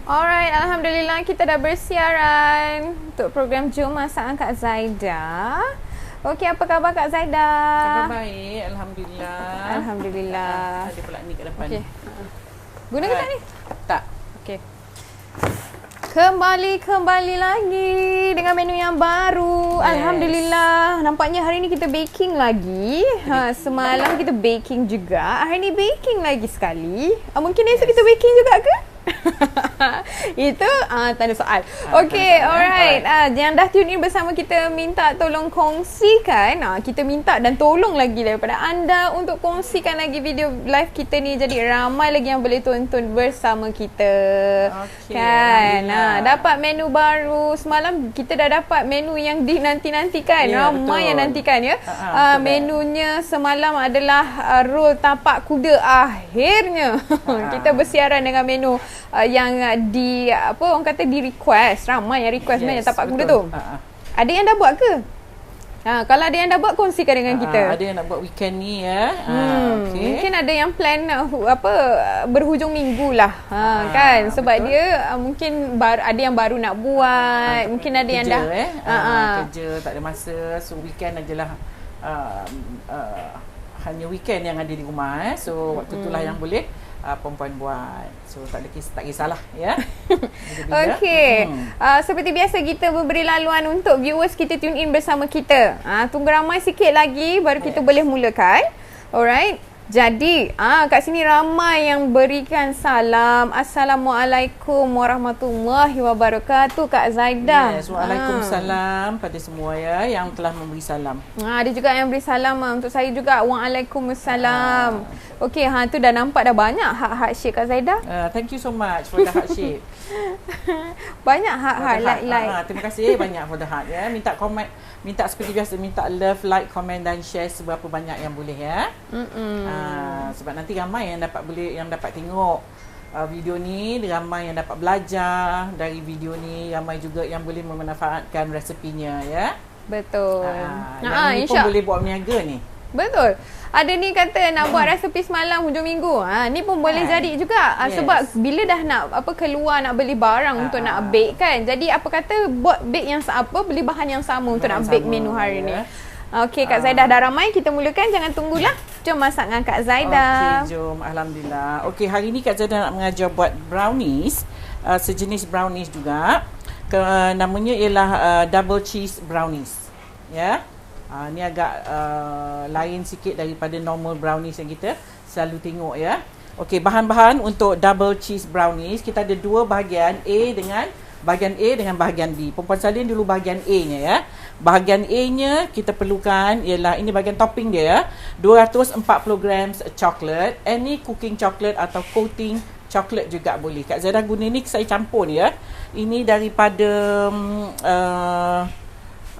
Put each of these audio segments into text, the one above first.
Alright, Alhamdulillah kita dah bersiaran untuk program Jom Masak Kak Zaida. Okey, apa khabar Kak Zaida? Khabar baik, Alhamdulillah. Alhamdulillah. Ada pula ni kat depan. Okey. Guna ke tak ni? Tak. Okey. Kembali lagi dengan menu yang baru. Yes. Alhamdulillah. Nampaknya hari ni kita baking lagi. Semalam kita baking juga. Hari ni baking lagi sekali. Mungkin esok kita baking juga ke? Itu tanda soal. Okey, alright. Yang dah tune in bersama kita, minta tolong kongsikan. Kita minta dan tolong lagi daripada anda untuk kongsikan lagi video live kita ni, jadi ramai lagi yang boleh tonton bersama kita. Okey, Kan? Alhamdulillah. Dapat menu baru. Semalam kita dah dapat menu yang dinanti-nantikan. Ya, Ramai betul. yang nantikan ya. Betul. Menunya semalam adalah roll tapak kuda. Akhirnya kita bersiaran dengan menu yang orang kata di request. Ramai yang request sebenarnya tapak kuda tu. Ada yang dah buat ke? Kalau ada yang dah buat, kongsikan dengan kita. Ada yang nak buat weekend ni ya. Okay. Mungkin ada yang plan berhujung minggu lah. Kan, sebab betul. dia mungkin ada yang baru nak buat, mungkin ada yang dah kerja tak ada masa, so weekend ajalah hanya weekend yang ada di rumah so waktu itulah yang boleh perempuan buat. So tak kisahlah ya. Okey. Seperti biasa kita memberi laluan untuk viewers kita tune in bersama kita. Tunggu ramai sikit lagi baru kita boleh mulakan. Alright. Jadi, kat sini ramai yang berikan salam. Assalamualaikum warahmatullahi wabarakatuh Kak Zaida. Yes, waalaikumsalam pada semua ya yang telah memberi salam. Ada juga yang beri salam untuk saya juga. Waalaikumsalam. Okey, tu dah nampak dah banyak heart shape Kak Zaida. Thank you so much for the heart shape. Banyak heart like. Terima kasih banyak for the heart ya. Minta komen, minta seperti biasa, minta love, like, komen dan share seberapa banyak yang boleh ya. Sebab nanti ramai yang dapat tengok video ni, ramai yang dapat belajar dari video ni, ramai juga yang boleh memanfaatkan resepinya ya. Betul. Yang ni pun boleh buat berniaga ni. Betul. Ada ni kata nak buat resepi semalam hujung minggu. Ni pun boleh jadi juga. Sebab bila dah nak keluar nak beli barang untuk nak bake kan. Jadi apa kata buat bake yang beli bahan yang sama untuk nak bake menu hari ni. Okey, Kak Zaida dah ramai, kita mulakan, jangan tunggulah. Jom masak dengan Kak Zaida. Okey, jom. Alhamdulillah. Okey, hari ni Kak Zaida nak mengajar buat brownies, sejenis brownies juga. Namanya ialah double cheese brownies. Ya. Ni agak lain sikit daripada normal brownies yang kita selalu tengok ya. Okey, bahan-bahan untuk double cheese brownies, kita ada dua bahagian, bahagian A dengan bahagian B. Perempuan salin dulu bahagian A-nya ya. Bahagian A-nya kita perlukan ialah, ini bahagian topping dia ya, 240 grams coklat. Any cooking chocolate atau coating coklat juga boleh. Kak Zaida guna ni saya campur ni ya. Ini daripada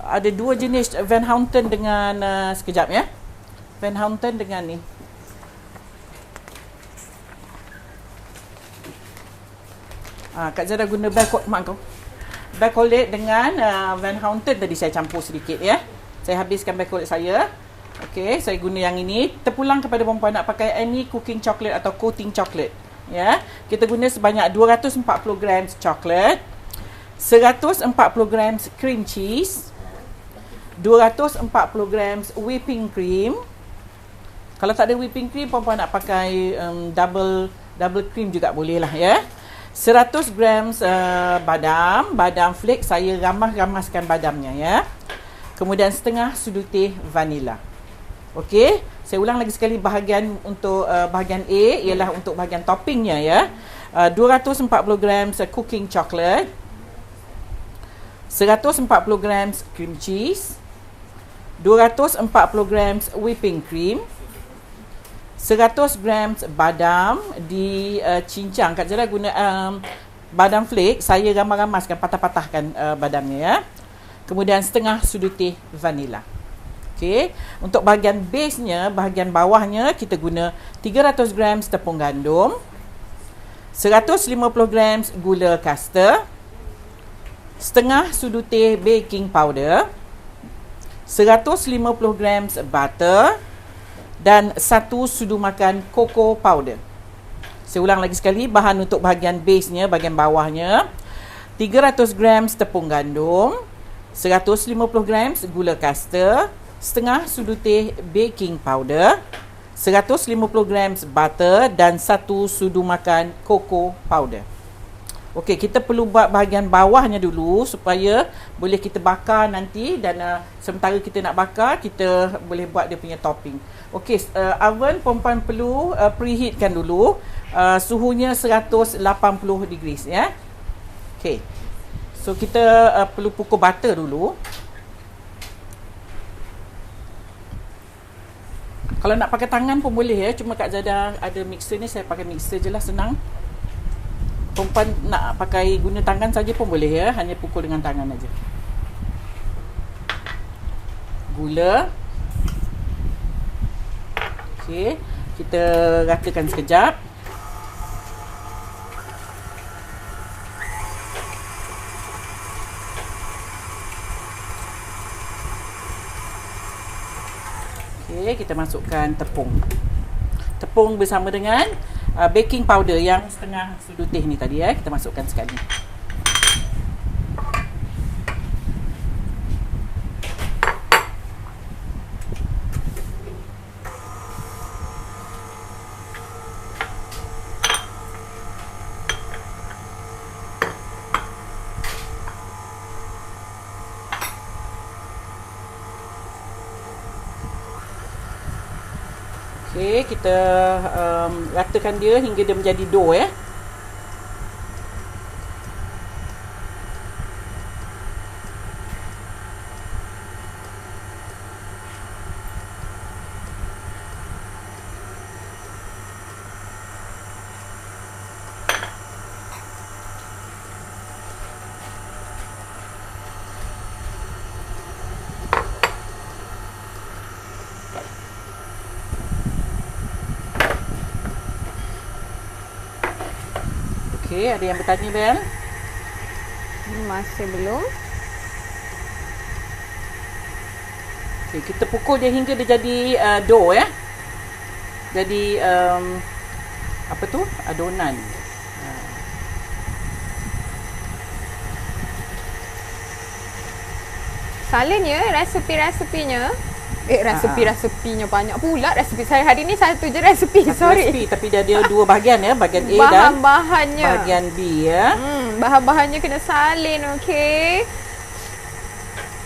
ada dua jenis, Van Houten dengan sekejap ya. Van Houten dengan ni. Kak Zaida guna Bacolate dengan Van Houten tadi saya campur sedikit ya. Saya habiskan Bacolate saya. Okey, saya guna yang ini. Terpulang kepada perempuan nak pakai any cooking chocolate atau coating chocolate ya. Kita guna sebanyak 240 grams coklat, 140 grams cream cheese, 240 grams whipping cream. Kalau tak ada whipping cream, perempuan nak pakai double cream juga boleh lah ya. 100 grams badam flake, saya ramaskan badamnya ya. Kemudian setengah sudu teh vanila. Okey, saya ulang lagi sekali bahagian untuk bahagian A ialah untuk bahagian toppingnya ya. 240 grams cooking chocolate, 140 grams cream cheese, 240 grams whipping cream, 100 grams badam dicincang. Kak Zaida guna badam flake, saya ramaskan, patah-patahkan badamnya ya. Kemudian setengah sudu teh vanila. Okey, untuk bahagian base-nya, bahagian bawahnya kita guna 300 grams tepung gandum, 150 grams gula caster, setengah sudu teh baking powder, 150 grams butter dan 1 sudu makan cocoa powder. Saya ulang lagi sekali, bahan untuk bahagian base-nya, bahagian bawahnya. 300 grams tepung gandum, 150 grams gula kasta, setengah sudu teh baking powder, 150 grams butter dan 1 sudu makan cocoa powder. Okey, kita perlu buat bahagian bawahnya dulu supaya boleh kita bakar nanti dan sementara kita nak bakar, kita boleh buat dia punya topping. Okey, oven perempuan perlu preheatkan dulu. Suhunya 180 degrees ya. Okey. So kita perlu pukul butter dulu. Kalau nak pakai tangan pun boleh ya. Cuma Kak Zada ada mixer ni, saya pakai mixer je lah, senang. Perempuan nak pakai guna tangan saja pun boleh ya. Hanya pukul dengan tangan aja. Gula. Okey, kita ratakan sekejap. Okey, kita masukkan tepung. Tepung bersama dengan baking powder yang setengah sudu teh ni tadi ya. Kita masukkan sekali. Okey, kita ratakan dia hingga dia menjadi dough ya. Okey, ada yang bertanya Bel? Masih belum. Okey, kita pukul dia hingga dia jadi dough ya. Jadi apa tu? Adonan. Salahnya resepi-resepinya. Resepi-resepinya banyak pula. Resepi saya hari ni satu je resepi. Sorry. Resepi, tapi dia ada dua bahagian ya, bahagian A dan bahan-bahannya. bahagian B ya. Bahan-bahannya kena salin, okey.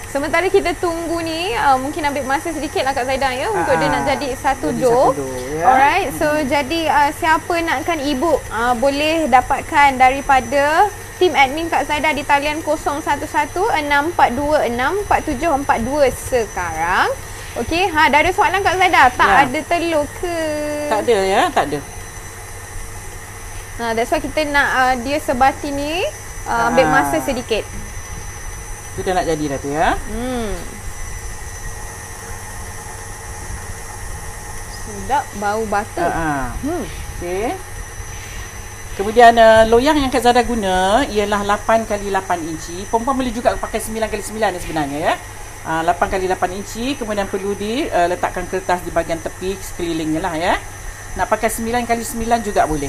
Sementara kita tunggu ni, mungkin ambil masa sedikit lah Kak Zaidah ya untuk dia nak jadi satu dough. Ya. Alright, so jadi siapa nakkan e-book boleh dapatkan daripada tim admin Kak Zaidah di talian 0164264742 sekarang. Okey, dah ada soalan Kak Zaidah? Tak ada telur ke? Tak ada ya, tak ada. That's why kita nak dia sebati ni ambil masa sedikit. Itu dah nak jadi dah tu ya. Sedap bau butter. Okey. Kemudian loyang yang Kak Zada guna ialah 8x8 inci. Perempuan boleh juga pakai 9x9 sebenarnya ya. 8x8 inci, kemudian perlu diletakkan kertas di bahagian tepi sekelilingnya lah ya. Nak pakai 9x9 juga boleh.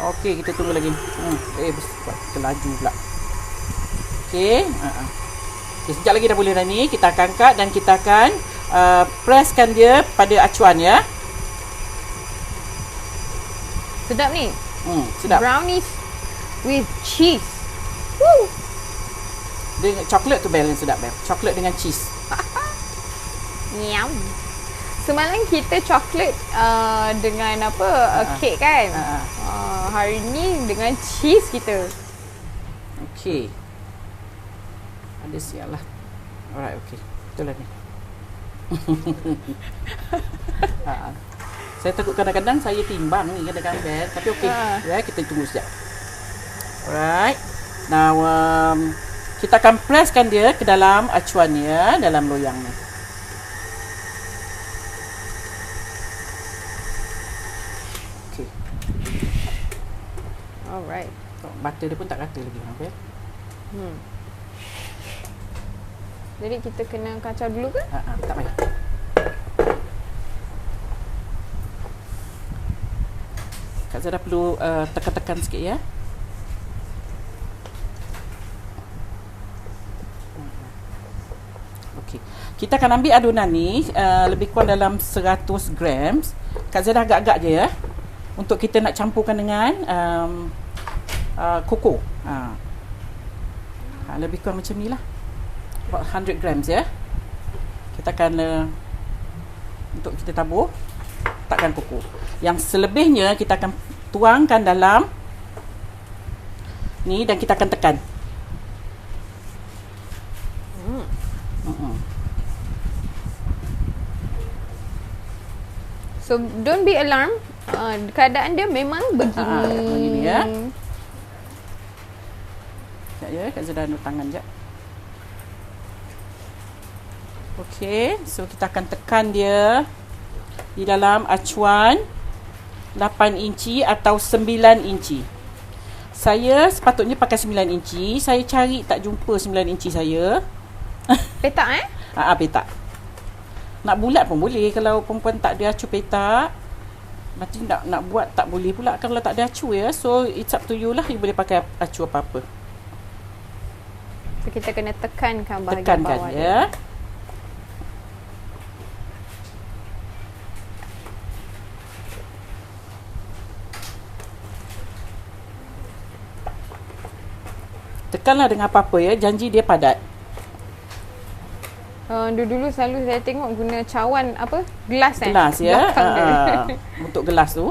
Okey, kita tunggu lagi. Terlaju pula. Okey. Okay, sekejap lagi dah boleh dah ni. Kita akan angkat dan kita akan presskan dia pada acuan ya. Sedap ni. Sedap. Brownies with cheese. Woo. Dengan coklat tu Bel yang sedap Bel. Coklat dengan cheese. Nyam. Semalam kita coklat dengan apa? Kek kan? Hari ni dengan cheese kita. Okey. Ada sial lah. Alright, okey. Betul lah ni. Saya takut kadang-kadang saya timbang ni kadang-kadang Bel. Tapi okey. Ya, kita tunggu sekejap. Alright. Now, kita akan presskan dia ke dalam acuan ya, dalam loyang ni. Okey. Alright. Butter dia pun tak rata lagi, Bel. Jadi kita kena kacau dulu ke? Tak payah. Kak Zara perlu tekan-tekan sikit ya. Okey. Kita akan ambil adunan ni lebih kurang dalam 100 grams. Kak Zara agak-agak je ya. Untuk kita nak campurkan dengan koko. Lebih kurang macam ni lah. About 100 grams ya. Kita akan untuk kita tabur, takkan koko. Yang selebihnya kita akan tuangkan dalam ni dan kita akan tekan. So don't be alarmed. Keadaan dia memang begini. Begini ya. Sekejap ya, Kak Zara ambil tangan sekejap. Okey, so kita akan tekan dia di dalam acuan 8 inci atau 9 inci. Saya sepatutnya pakai 9 inci. Saya cari tak jumpa 9 inci saya. Petak Petak. Nak bulat pun boleh kalau perempuan tak ada acu petak. Nanti nak buat tak boleh pula kalau tak ada acu ya. So it's up to you lah. You boleh pakai acu apa-apa. So kita kena tekankan bahagian Tekankan bawah ya. dia. Tekanlah dengan apa-apa ya. Janji dia padat. Dulu selalu saya tengok guna cawan apa? Gelas Gelas ya. Belakang dia. Untuk gelas tu.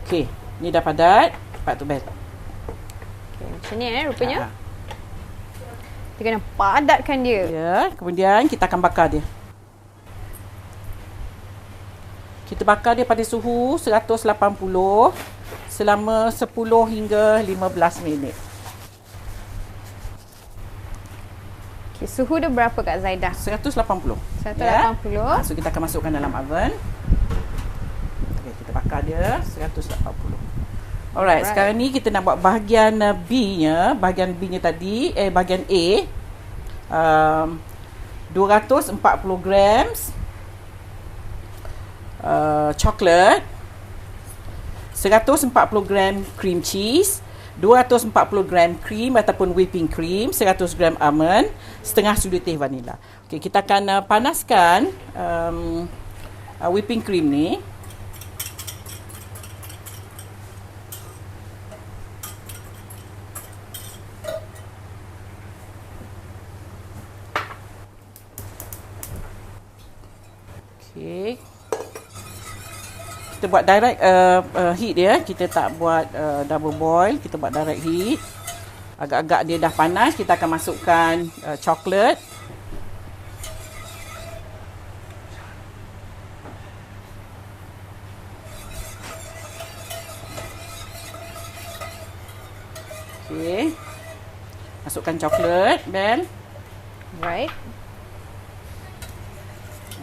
Okey, ni dah padat. Cepat tu bel. Okay, macam ni rupanya. Kita kena padatkan dia. Ya, kemudian kita akan bakar dia. Kita bakar dia pada suhu 180 selama 10 hingga 15 minit. Okay, suhu dia berapa Kak Zaidah? 180. 180. Ya? So kita akan masukkan dalam oven. Okay, kita bakar dia 180. Alright, sekarang ni kita nak buat bahagian B-nya. Bahagian B-nya tadi, bahagian A. 240 grams coklat, 140 gram cream cheese, 240 gram cream ataupun whipping cream, 100 gram almond, setengah sudu teh vanila. Okey, kita akan panaskan whipping cream ni. Okey. Kita buat direct heat dia. Kita tak buat double boil. Kita buat direct heat. Agak-agak dia dah panas, kita akan masukkan coklat. Okey. Masukkan coklat, Bel. Right.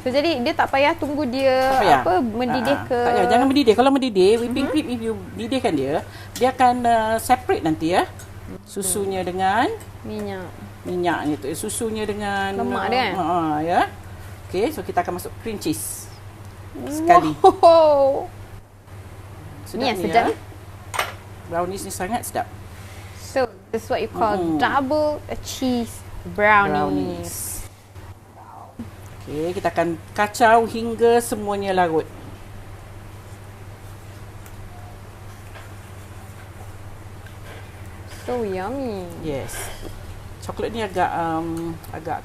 So jadi dia tak payah tunggu dia mendidih ke. Tak payah, jangan mendidih. Kalau mendidih, whipping cream if you didihkan dia, dia akan separate nanti ya. Susunya dengan minyaknya tu. Susunya dengan lemak dia kan? Ya. Okey, so kita akan masuk cream cheese. Sekali. Wow. Sedap ni sedap. Ya. Brownies ni sangat sedap. So this is what you call double cheese brownies. Okey, kita akan kacau hingga semuanya larut. So yummy. Yes. Coklat ni agak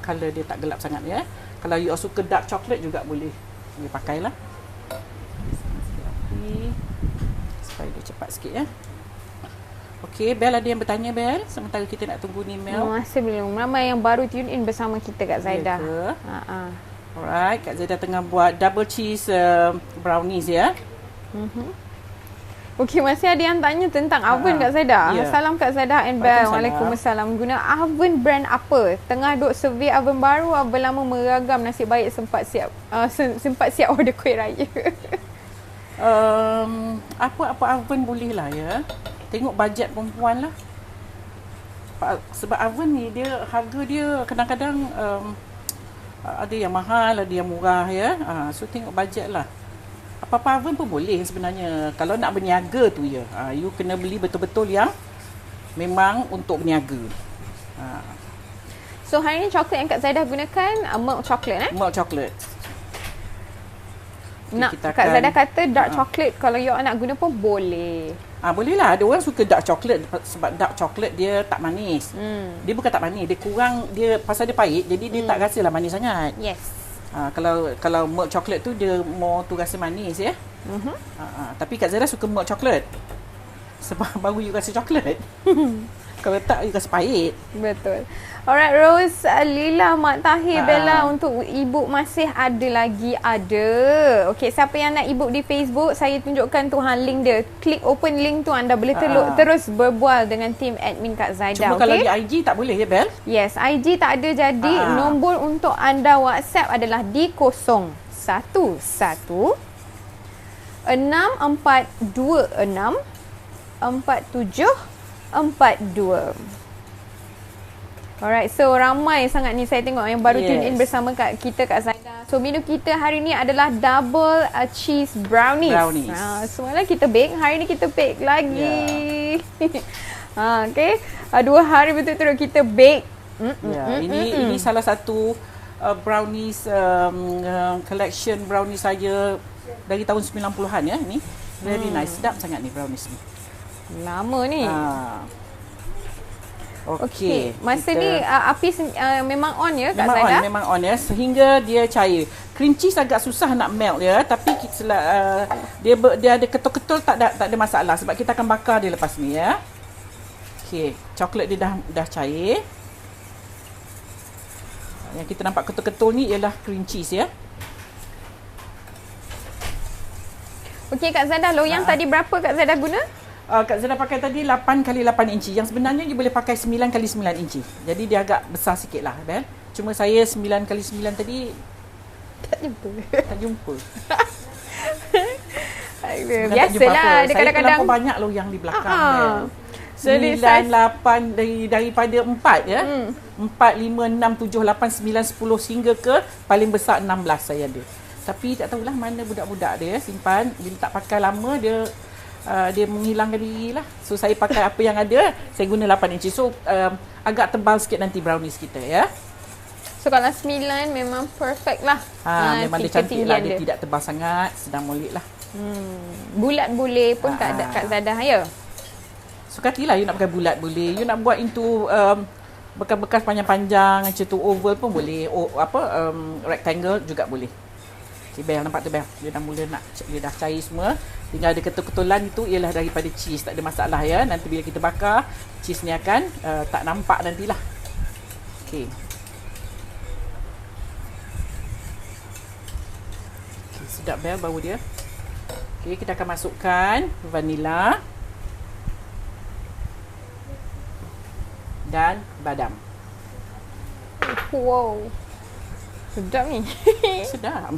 color dia tak gelap sangat ya. Kalau you suka dark chocolate juga boleh pakailah. Supaya dia cepat sikit ya. Okey, Bel ada yang bertanya Bel sementara kita nak tunggu ni Mel. Masih belum. Ramai yang baru tune in bersama kita Kak Zaidah. Alright, Kak Zaidah tengah buat double cheese brownies ya. Okey, masih ada yang tanya tentang oven Kak Zaidah. Yeah. Salam Kak Zaidah and Bel. Waalaikumsalam. Guna oven brand apa? Tengah duk survey oven baru, oven lama meragam. Nasib baik sempat siap order kuih raya. Apa-apa oven boleh lah ya. Tengok bajet perempuan lah. Sebab oven ni dia harga dia kadang-kadang ada yang mahal, ada yang murah ya. So tengok bajet lah. Apa-apa oven pun boleh sebenarnya. Kalau nak berniaga tu ya. You kena beli betul-betul yang memang untuk berniaga. So hari ni coklat yang Kak Zaidah gunakan milk chocolate Milk chocolate. Nak kita Kak akan- Zaidah kata dark chocolate kalau you nak guna pun boleh. Boleh lah. Ada orang suka dark chocolate sebab dark chocolate dia tak manis. Dia bukan tak manis, dia kurang, dia pasal dia pahit jadi dia tak rasalah manis sangat. Yes. Kalau milk chocolate tu dia more tu rasa manis ya. Tapi Kak Zara suka milk chocolate. Sebab baru you rasa coklat. Kalau tak you rasa pahit. Betul. Alright Rose, Lila, Mak Tahir, Bella, untuk e-book masih ada. Okey, siapa yang nak e-book di Facebook, saya tunjukkan tu link dia. Klik open link tu, anda boleh terus berbual dengan tim admin Kak Zaidah. Cuma kalau di IG tak boleh ya Bel? Yes, IG tak ada, jadi nombor untuk anda WhatsApp adalah di 011 642 4742. Alright, so ramai sangat ni saya tengok yang baru tune in bersama kita Kak Zaidah. So menu kita hari ni adalah double cheese brownies. Semalam kita bake, hari ni kita bake lagi. Okay, 2 hari betul-betul kita bake. Ini salah satu brownies collection brownies saya dari tahun 90-an ya. Ni very nice, sedap sangat ni brownies ni. Lama ni. Okey. Masa ni api memang on ya Kak Zaidah? Memang on ya, sehingga dia cair. Cream cheese agak susah nak melt ya, tapi dia ada ketul-ketul tak ada masalah sebab kita akan bakar dia lepas ni ya. Okey, coklat dia dah cair. Yang kita nampak ketul-ketul ni ialah cream cheese ya. Okey Kak Zaidah, loyang tadi berapa Kak Zaidah guna? Kak Zara pakai tadi 8x8 inci. Yang sebenarnya dia boleh pakai 9x9 inci. Jadi dia agak besar sikit lah Bel. Cuma saya 9x9 tadi Tak jumpa. Biasalah, dia kadang-kadang saya banyak loyang di belakang Bel. 9, 8 daripada 4 ya. 4, 5, 6, 7, 8, 9, 10 hingga ke paling besar 16 saya ada. Tapi tak tahulah mana budak-budak dia simpan. Bila tak pakai lama dia menghilangkan diri lah. So saya pakai apa yang ada, saya guna 8 inci. So agak tebal sikit nanti brownies kita ya. So kalau 9 memang perfect lah. Memang dia cantik lah, dia tidak tebal sangat, sedang molek lah. Bulat boleh pun Kak Zaidah ya. Sukatilah you nak pakai bulat boleh. You nak buat into bekas-bekas panjang-panjang macam tu, oval pun boleh. Rectangle juga boleh. Okay, Bel, nampak tu Bel? Dia dah cair semua. Tinggal ada ketul-ketulan itu ialah daripada cheese. Tak ada masalah ya. Nanti bila kita bakar, cheese ni akan tak nampak nantilah. Okey. Okay, sedap Bel bau dia. Okey, kita akan masukkan vanila dan badam. Wow. Sedap ni. Sedap.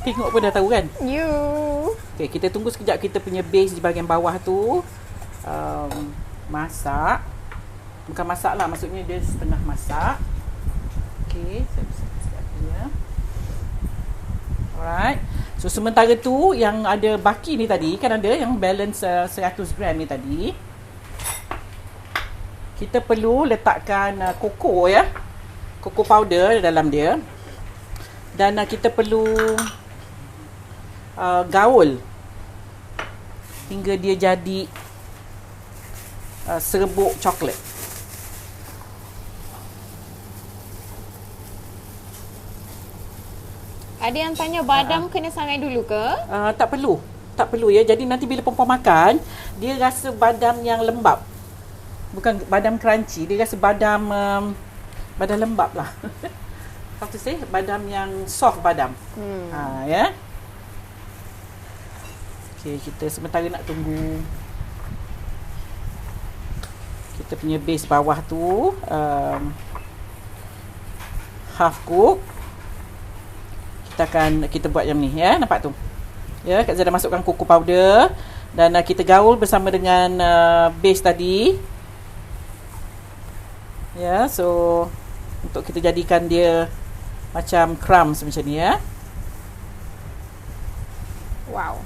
Tengok pun dah tahu kan? Okey, kita tunggu sekejap kita punya base di bahagian bawah tu masak. Bukan masak lah, maksudnya dia setengah masak. Okey, saya bersihkan sekejap dia. Alright. So sementara tu yang ada baki ni tadi, kan ada yang balance 100 gram ni tadi. Kita perlu letakkan koko ya. Koko powder dalam dia. Dan kita perlu gaul hingga dia jadi serbuk coklat. Ada yang tanya badam kena sangai dulu ke? Tak perlu ya. Jadi nanti bila perempuan makan, dia rasa badam yang lembap. Bukan badam crunchy, dia rasa badam lembap lah. How to say? Badam yang soft badam. Ya. Okay, kita sementara nak tunggu kita punya base bawah tu half cook. Kita buat yang ni ya, nampak tu. Ya, Kak Zara masukkan cocoa powder dan kita gaul bersama dengan base tadi. Ya, so untuk kita jadikan dia macam crumbs macam ni ya. Wow.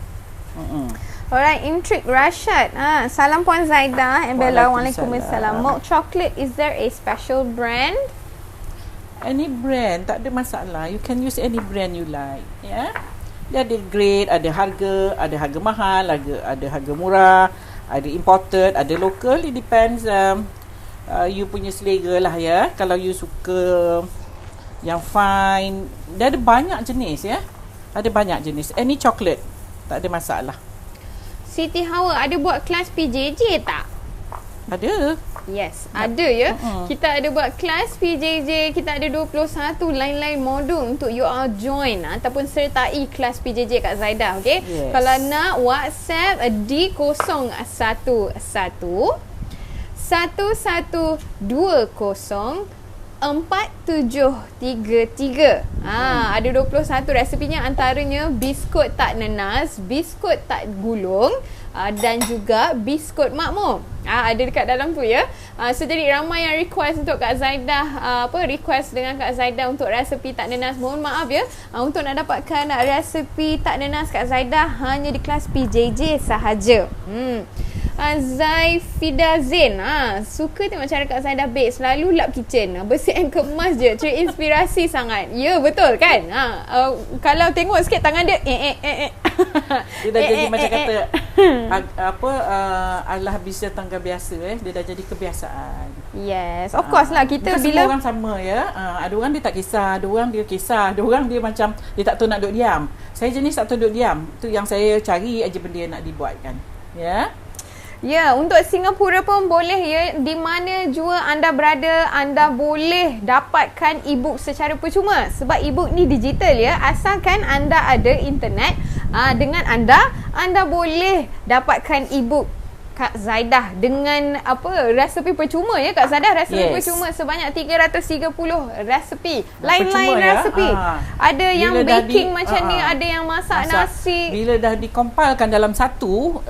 Mm-mm. Alright, Intrik Rashad. Salam Puan Zaidah and Bella. Waalaikumsalam. Waalaikumsalam. Milk chocolate, is there a special brand? Any brand, tak ada masalah. You can use any brand you like. Ya. Dia ada grade, ada harga mahal, ada harga murah, ada imported, ada local. It depends you punya selera lah ya. Kalau you suka yang fine, dia ada banyak jenis ya. Ada banyak jenis. Any chocolate, tak ada masalah. Siti Hawa, ada buat kelas PJJ tak? Ada. Yes, ada ya. Kita ada buat kelas PJJ, kita ada 21 lain-lain modul untuk you all join ataupun sertai kelas PJJ Kak Zaidah, okey? Yes. Kalau nak WhatsApp di 011 1120 4733. Ada 21 resepinya, antaranya biskut tak nenas, biskut tak gulung dan juga biskut makmum. Ada dekat dalam tu ya. So jadi ramai yang request untuk Kak Zaidah request dengan Kak Zaidah untuk resepi tak nenas. Mohon maaf ya, untuk nak dapatkan resepi tak nenas Kak Zaidah hanya di kelas PJJ sahaja. Zaifida Zain, suka tengok cara Kak Zaidah bake, selalu lap kitchen, bersih and kemas je, terinspirasi sangat. Ya, betul kan? Kalau tengok sikit tangan dia Dia dah jadi macam kata Allah bisa tangga biasa dia dah jadi kebiasaan. Yes, of course lah. Kita bukan bila semua orang sama ya. Ada orang dia tak kisah, ada orang dia kisah, ada orang dia macam dia tak tahu nak duduk diam. Saya jenis tak tahu duduk diam. Tu yang saya cari aja benda yang nak dibuatkan. Ya. Ya, untuk Singapura pun boleh ya. Di mana jua anda berada, anda boleh dapatkan e-book secara percuma. Sebab e-book ni digital ya. Asalkan anda ada internet, dengan anda boleh dapatkan e-book Kak Zaidah dengan resepi percuma ya Kak Zaidah, resepi percuma sebanyak 330 resepi. Lain-lain resepi. Ada bila yang baking macam ni, ada yang masak nasi. Bila dah dikompilkan dalam satu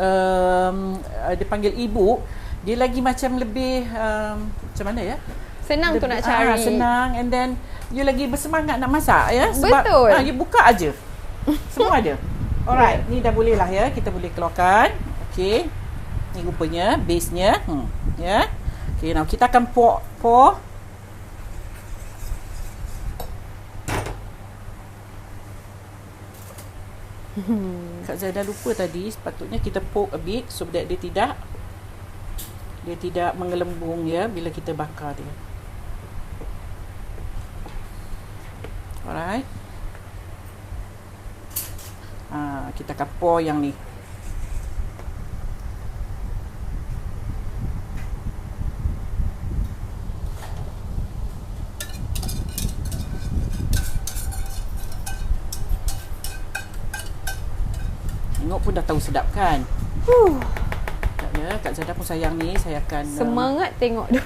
dia panggil e-book, dia lagi macam lebih macam mana ya? Senang tu nak cari. Senang, and then you lagi bersemangat nak masak ya. Sebab betul. You buka aja. Semua ada. Alright, ni dah boleh lah ya. Kita boleh keluarkan. Okey. Ni rupanya base-nya. Ya. Okey, now kita akan pour. Kak Zaidah lupa tadi, sepatutnya kita poke a bit so that dia tidak mengelembung ya bila kita bakar dia. Alright. Kita akan pour yang ni. Tengok pun dah tahu sedap kan. Sekejap ya, Kak Zaidah pun sayang ni. Saya akan semangat tengok dia.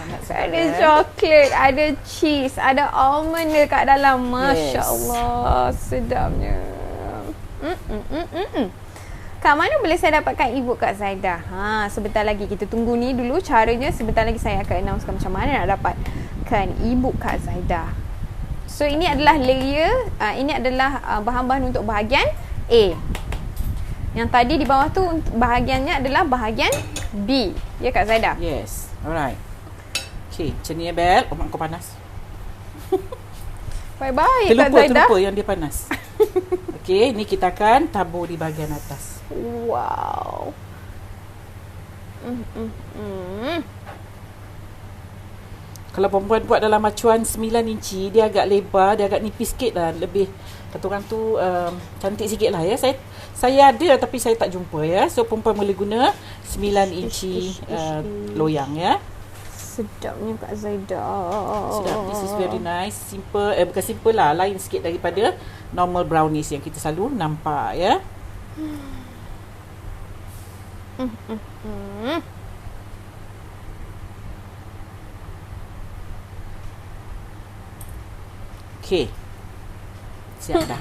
Sangat sedap. Ada coklat, ada cheese, ada almond dekat dalam. Masya Allah, sedapnya. Kat mana boleh saya dapatkan e-book Kak Zaidah? Sebentar lagi kita tunggu ni dulu caranya. Sebentar lagi saya akan announcekan macam mana nak dapatkan e-book Kak Zaidah. So ini adalah layer, ini adalah bahan-bahan untuk bahagian A. Yang tadi di bawah tu bahagiannya adalah bahagian B. Ya Kak Zaidah? Yes. Alright. Okay, macam ni ya Bel. Oh mak kau panas. Baik-baik Kak Zaidah. Terlupa yang dia panas. Okay, ni kita akan tabur di bahagian atas. Wow. Kalau perempuan buat dalam acuan 9 inci, dia agak lebar, dia agak nipis sikit lah. Lebih, kata orang tu cantik sikit lah ya. Saya ada tapi saya tak jumpa ya. So perempuan boleh guna 9 inci loyang ya. Sedapnya Kak Zaidah. Sedap. This is very nice. Simple, bukan simple lah. Lain sikit daripada normal brownies yang kita selalu nampak ya. Okey. Siap dah.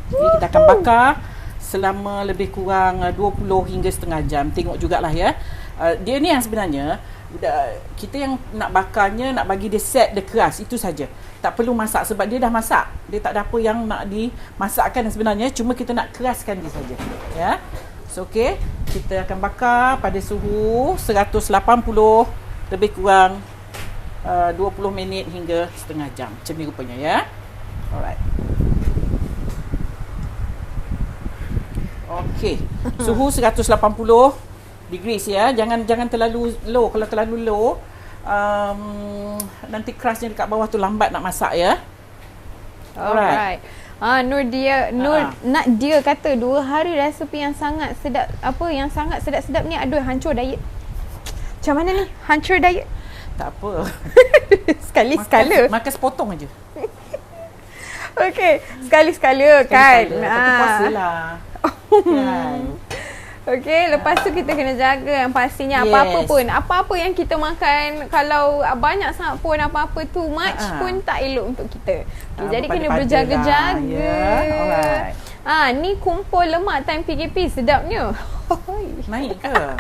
Jadi kita akan bakar selama lebih kurang 20 hingga setengah jam. Tengok jugalah ya. Dia ni yang sebenarnya kita yang nak bakarnya, nak bagi dia set dia keras, itu saja. Tak perlu masak sebab dia dah masak. Dia tak ada apa yang nak dimasakkan sebenarnya, cuma kita nak keraskan dia saja. Ya. So okey, kita akan bakar pada suhu 180 lebih kurang 20 minit hingga setengah jam. Macam ni rupanya ya. Alright. Okey. Suhu 180 degrees ya. Jangan terlalu low. Kalau terlalu low, nanti kerasnya dekat bawah tu lambat nak masak ya. Alright. Nur nak dia kata 2 hari resepi yang sangat sedap, yang sangat sedap-sedap ni, aduh hancur diet. Macam mana ni? Hancur diet? Tak apa. Sekali-sekala. Makan sepotong aja. Okey, sekali-sekala kan. Tapi puasa lah. Kan. Okey, lepas tu kita kena jaga yang pastinya apa-apa yang kita makan, kalau banyak sangat pun apa-apa too much pun tak elok untuk kita. Okay, jadi kena berjaga-jaga. Alright. Ni kumpul lemak time PKP sedapnya. Naik ke?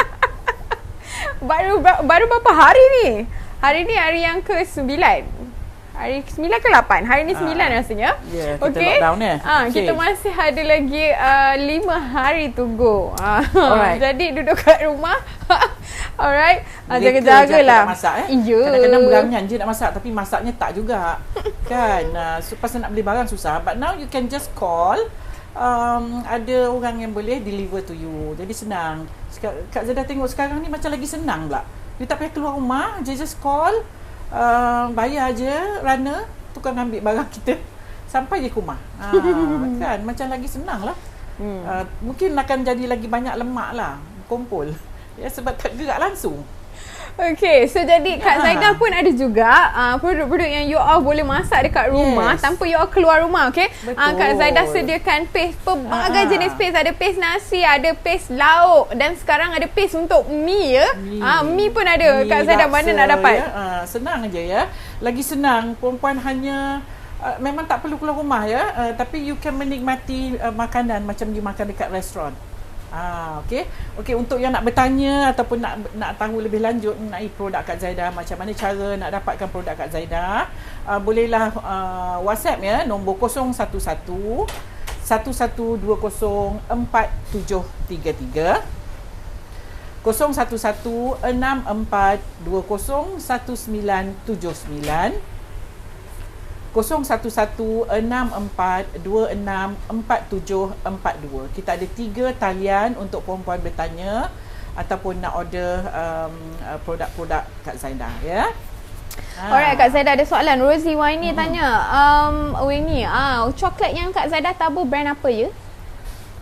Baru berapa hari ni? Hari ni hari yang ke-9. Hari ke-9 ke 8? Hari ni 9 rasanya. Ya, kita lockdown ya. Kita masih ada lagi 5 hari to go. Alright. Jadi duduk kat rumah. Alright. Jaga-jagalah. Masak Ya. Kadang-kadang berangan je nak masak, tapi masaknya tak juga. Kan? Pasal nak beli barang susah. But now you can just call. Ada orang yang boleh deliver to you. Jadi senang. Kak Zada tengok sekarang ni macam lagi senang pula. Dia tak payah keluar rumah, dia just call, bayar je runner, tukang ambil barang kita sampai je ke rumah. Kan macam lagi senang lah. Mungkin akan jadi lagi banyak lemak lah kumpul. Ya, sebab tak gerak langsung. Okay, so jadi Kak Zaidah pun ada juga produk-produk yang you all boleh masak dekat rumah tanpa you all keluar rumah, okay? Kak Zaidah sediakan paste pelbagai jenis paste. Ada paste nasi, ada paste lauk, dan sekarang ada paste untuk mi ya. Mi pun ada. Kak Zaidah mana nak dapat? Ya? Senang aja ya. Lagi senang, perempuan hanya memang tak perlu keluar rumah ya, tapi you can menikmati makanan macam you makan dekat restoran. Okey, untuk yang nak bertanya ataupun nak tahu lebih lanjut mengenai produk Kak Zaidah, macam mana cara nak dapatkan produk Kak Zaidah, bolehlah WhatsApp ya, nombor 011 1120 4733, 011 64 20 1979, 011-64-26-4742. Kita ada 3 talian untuk perempuan bertanya ataupun nak order produk-produk Kak Zaidah ya. Alright, Kak Zaidah ada soalan. Rosie Waini tanya, coklat yang Kak Zaidah tabur brand apa ya?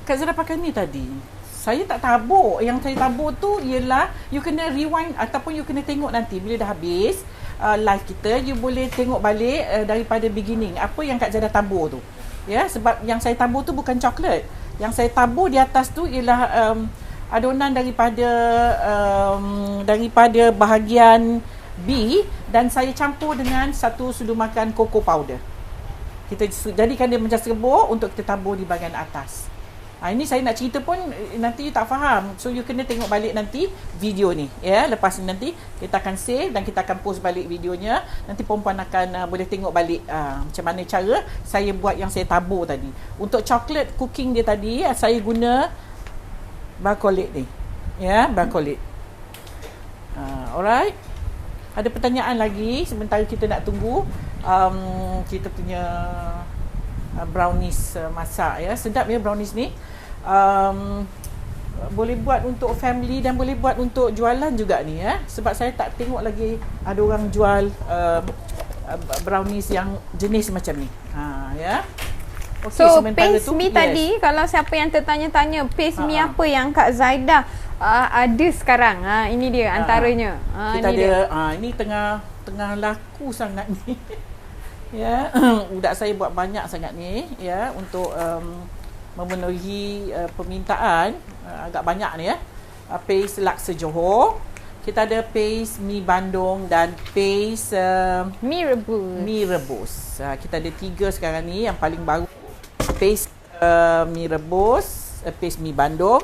Kak Zaidah pakai ni tadi. Saya tak tabur. Yang saya tabur tu ialah you kena rewind ataupun you kena tengok nanti bila dah habis live kita, you boleh tengok balik daripada beginning apa yang Kak Zaidah tabur tu. Ya, sebab yang saya tabur tu bukan coklat. Yang saya tabur di atas tu ialah adonan daripada bahagian B, dan saya campur dengan 1 sudu makan cocoa powder. Kita jadikan dia macam serbuk untuk kita tabur di bahagian atas. Ini saya nak cerita pun nanti you tak faham. So you kena tengok balik nanti video ni ya. Lepas ni nanti kita akan save dan kita akan post balik videonya. Nanti perempuan akan boleh tengok balik macam mana cara saya buat yang saya tabur tadi. Untuk chocolate cooking dia tadi, saya guna Bacolit ni. Ya, Bacolit. Alright. Ada pertanyaan lagi sementara kita nak tunggu kita punya brownies masak ya. Sedap ya brownies ni. Boleh buat untuk family dan boleh buat untuk jualan juga ni ya. Sebab saya tak tengok lagi ada orang jual brownies yang jenis macam ni. Ya. Okay, so paste mi tadi, kalau siapa yang tertanya-tanya paste mi apa yang Kak Zaidah ada sekarang, ini dia antaranya. Kita ada ini tengah laku sangat ni. Ya, budak saya buat banyak sangat ni ya untuk memenuhi permintaan agak banyak ni ya. Paste laksa Johor. Kita ada paste mi Bandung dan paste mi rebus. Kita ada 3 sekarang ni yang paling baru. Paste mi rebus, paste mi Bandung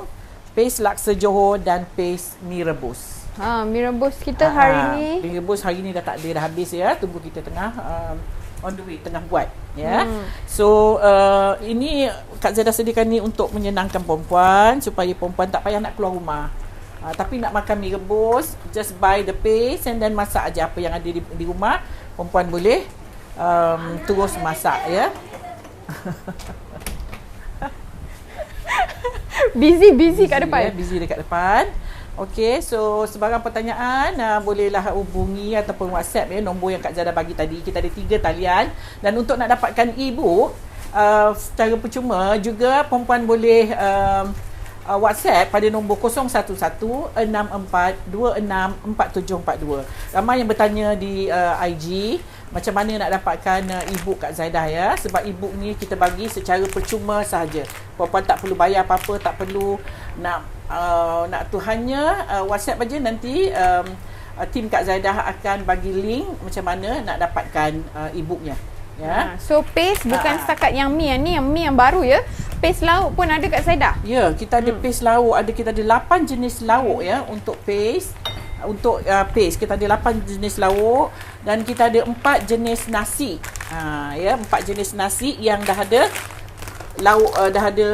paste laksa Johor dan paste mi rebus. Mi rebus kita hari ni. Mi rebus hari ni dah tak ada, dah habis ya. Tunggu kita tengah on the way, tengah buat ya. So ini Kak Zaida sediakan ni untuk menyenangkan perempuan, supaya perempuan tak payah nak keluar rumah. Tapi nak makan mi rebus, just buy the paste and then masak aja apa yang ada di rumah. Perempuan boleh terus masak ya. busy kat depan. Ya, busy dekat depan. Okey, so sebarang pertanyaan bolehlah hubungi ataupun WhatsApp ya, nombor yang Kak Zaida bagi tadi. Kita ada 3 talian, dan untuk nak dapatkan e-book secara percuma juga perempuan boleh WhatsApp pada nombor 0164264742. Ramai yang bertanya di IG macam mana nak dapatkan e-book Kak Zaida ya, sebab e-book ni kita bagi secara percuma sahaja. Perempuan tak perlu bayar apa-apa, tak perlu nak tu, hanya WhatsApp aja, nanti tim Kak Zaida akan bagi link macam mana nak dapatkan e-booknya ya. So paste bukan setakat yang mi yang baru ya. Paste lauk pun ada Kak Zaida. Ya, kita ada paste lauk, kita ada 8 jenis lauk ya untuk paste. Untuk paste kita ada 8 jenis lauk, dan kita ada 4 jenis nasi. Ya, 4 jenis nasi yang dah ada lauk, dah ada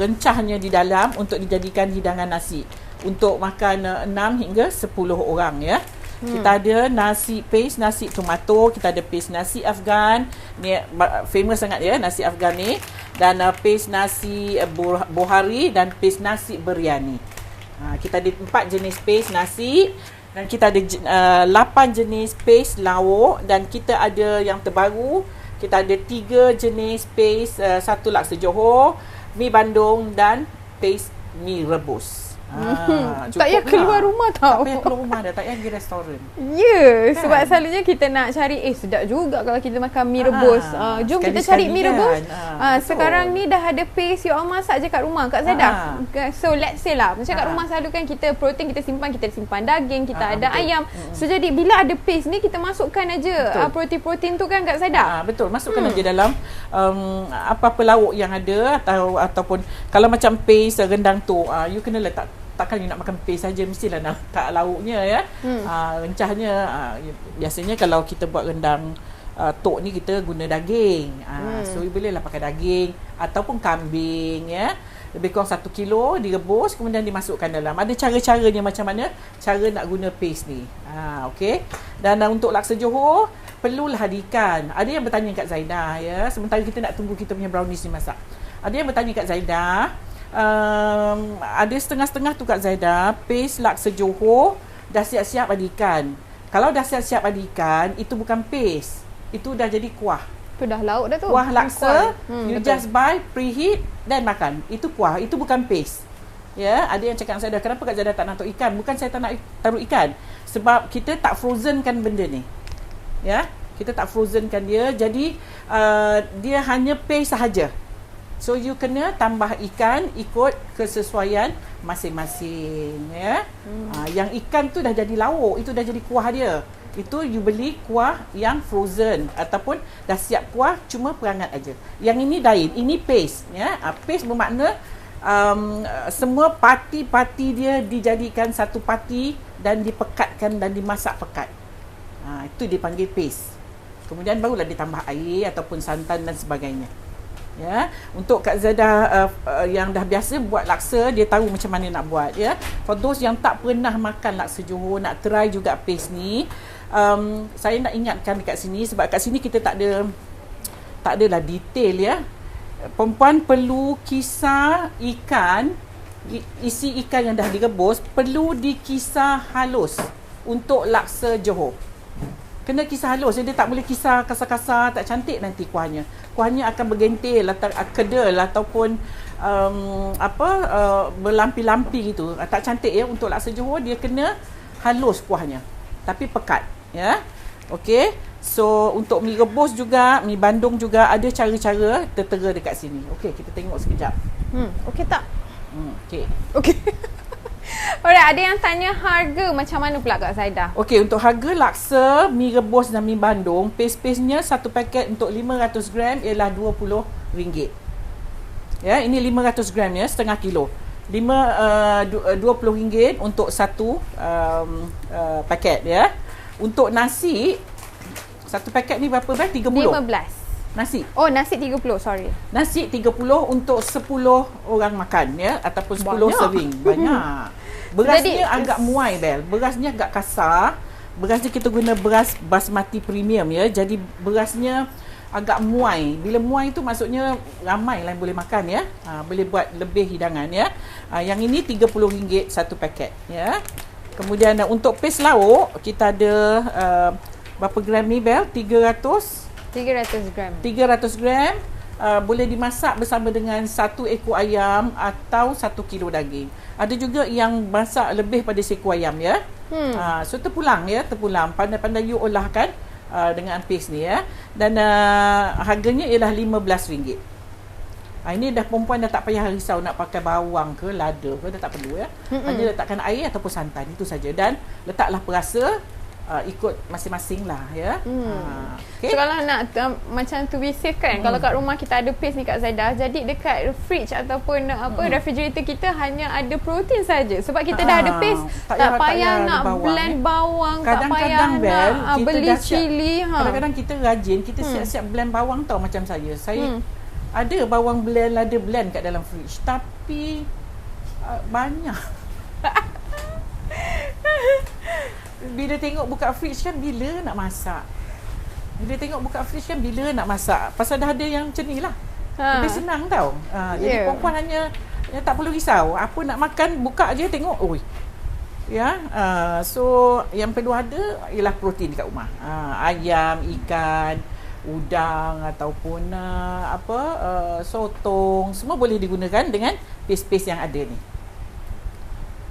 rencahnya di dalam untuk dijadikan hidangan nasi untuk makan 6 hingga 10 orang ya. Kita ada nasi paste nasi tomato, kita ada paste nasi Afghan. Ni famous sangat ya nasi Afghan ni, dan paste nasi bohari dan paste nasi biryani. Kita ada 4 jenis paste nasi, dan kita ada 8 jenis paste lauk, dan kita ada yang terbaru, kita ada 3 jenis paste, 1 laksa Johor, mi Bandung dan paste mi rebus. Tak payah keluar rumah tau. Tak payah keluar rumah dah, tak payah pergi restoran. Ya, kan? Sebab selalunya kita nak cari sedap juga kalau kita makan mi rebus. Jom kita cari mi rebus. Sekarang ni dah ada paste, you all masak je kat rumah Kak Zaida. So let's say lah, macam kat rumah selalu kan kita protein kita simpan daging, kita ada ayam. So jadi bila ada paste ni kita masukkan aja protein-protein tu kan Kak Zaida. Betul, masukkan aja dalam apa-apa lauk yang ada, ataupun kalau macam paste rendang tu, you kena letak. Takkan you nak makan paste saja, mestilah nak letak lauknya ya. Rencahnya biasanya kalau kita buat rendang tok ni kita guna daging. So you bolehlah pakai daging ataupun kambing ya. Lebih kurang 1 kilo direbus, kemudian dimasukkan dalam. Ada cara-caranya macam mana cara nak guna paste ni. Okey. Dan untuk laksa Johor perlulah ada ikan. Ada yang bertanya kat Zaida ya, sementara kita nak tunggu kita punya brownies ni masak. Ada yang bertanya kat Zaida, ada setengah-setengah tu Kak Zaida, paste laksa Johor dah siap-siap ada ikan. Kalau dah siap-siap ada ikan, itu bukan paste, itu dah jadi kuah. Itu dah lauk dah tu. Kuah laksa, you betul. just buy, preheat dan makan. Itu kuah, itu bukan paste. Ya, ada yang cakap saya, kenapa Kak Zaida tak nak taruh ikan? Bukan saya tak nak taruh ikan, sebab kita tak frozenkan benda ni. Ya, kita tak frozenkan dia, jadi dia hanya paste sahaja. So you kena tambah ikan ikut kesesuaian masing-masing ya. Yang ikan tu dah jadi lauk, itu dah jadi kuah dia. Itu you beli kuah yang frozen ataupun dah siap kuah, cuma perangat aja. Yang ini lain, ini paste ya. Paste bermakna semua parti-parti dia dijadikan satu parti dan dipekatkan dan dimasak pekat. Itu dipanggil paste. Kemudian barulah ditambah air ataupun santan dan sebagainya. Ya, untuk Kak Zaida yang dah biasa buat laksa, dia tahu macam mana nak buat ya. For those yang tak pernah makan laksa Johor, nak try juga paste ni, saya nak ingatkan dekat sini, sebab kat sini kita tak adalah detail ya. Perempuan perlu kisar ikan, isi ikan yang dah direbus perlu dikisar halus untuk laksa Johor. Kena kisar halus, dia tak boleh kisar kasar-kasar, tak cantik nanti kuahnya. Kuahnya akan bergentil atau kedel ataupun berlampi-lampi gitu. Tak cantik ya. Untuk laksa Johor dia kena halus kuahnya, tapi pekat ya. Okey. So untuk mi rebus juga, mi Bandung juga ada cara-cara tertera dekat sini. Okey, kita tengok sekejap. Okey tak? Okey. Okey. Alright, ada yang tanya harga macam mana pula Kak Zaida? Okey, untuk harga laksa, mi rebus dan mi Bandung, paste-pastenya satu paket untuk 500 gram ialah RM20. Ya, ini 500 gram ya, setengah kilo. RM20 untuk satu paket ya. Untuk nasi, satu paket ni berapa Bel? 30. 15. Nasi. Oh, nasi 30, sorry. Nasi 30 untuk 10 orang makan ya, ataupun 10 Banyak. serving. Banyak. Berasnya Jadi, agak muai Bel. Berasnya agak kasar. Berasnya kita guna beras basmati premium ya. Jadi berasnya agak muai. Bila muai tu maksudnya ramai lah yang boleh makan ya. Boleh buat lebih hidangan ya. Yang ini RM30 satu paket ya. Kemudian untuk paste lauk kita ada berapa gram ni Bel? 300 gram. 300 gram. Boleh dimasak bersama dengan 1 ekor ayam atau 1 kilo daging. Ada juga yang masak lebih pada seekor ayam ya. So terpulang. Pandai-pandai you olahkan dengan paste ni ya. Dan harganya ialah RM15. Ini dah perempuan dah tak payah risau nak pakai bawang ke lada ke, dah tak perlu ya. Hanya letakkan air ataupun santan, itu saja. Dan letaklah perasa ikut masing-masing lah ya. Okay. So kalau nak macam to be safe kan, kalau kat rumah kita ada paste ni Kak Zaidah, jadi dekat fridge ataupun refrigerator kita hanya ada protein saja. Sebab kita dah ada paste, tak payah nak blend bawang, tak payah nak beli cili. Kadang-kadang kita rajin, kita siap-siap blend bawang tau, macam saya. Saya ada bawang blend, lada blend kat dalam fridge, tapi banyak. Bila tengok buka fridge kan bila nak masak. Pasal dah ada yang macam ni lah. Lebih senang tau. Jadi perempuan hanya tak perlu risau. Apa nak makan, buka je tengok. Oi. Ya. So yang perlu ada ialah protein dekat rumah. Ayam, ikan, udang ataupun sotong, semua boleh digunakan dengan paste-paste yang ada ni.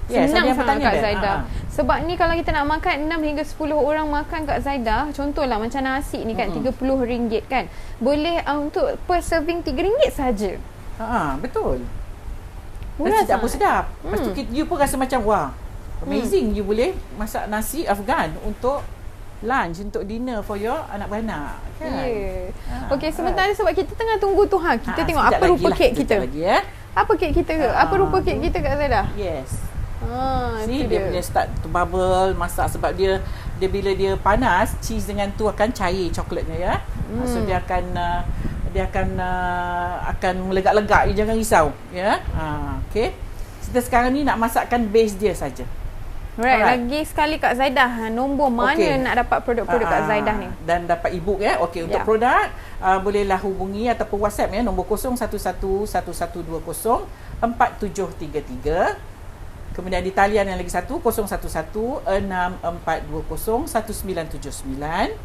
Senang sangat Kak Zaidah. Sebab ni kalau kita nak makan 6 hingga 10 orang makan Kak Zaidah, contohlah macam nasi ni kan RM30 kan. Boleh untuk per serving RM3 saja. Betul. Murah sedap pun sedap. Lepas tu you pun rasa macam wah, amazing. You boleh masak nasi Afghan untuk lunch, untuk dinner for your anak beranak kan. Okey, sementara sebab kita tengah tunggu tu kita tengok apa rupa kek kita. Apa kek kita ke? Apa rupa kek kita Kak Zaidah? Yes. See, dia boleh start to bubble, masak sebab dia bila dia panas, cheese dengan tu akan cair coklatnya ya. So dia akan melegak-legak, you jangan risau ya. Okey. Kita sekarang ni nak masakkan base dia saja. Alright. Lagi sekali Kak Zaidah, nombor mana nak dapat produk-produk Kak Zaidah ni? Dan dapat e-book ya. Okey, untuk produk bolehlah hubungi ataupun WhatsApp ya, nombor 0111114733. Kemudian di talian yang lagi satu 0116420199.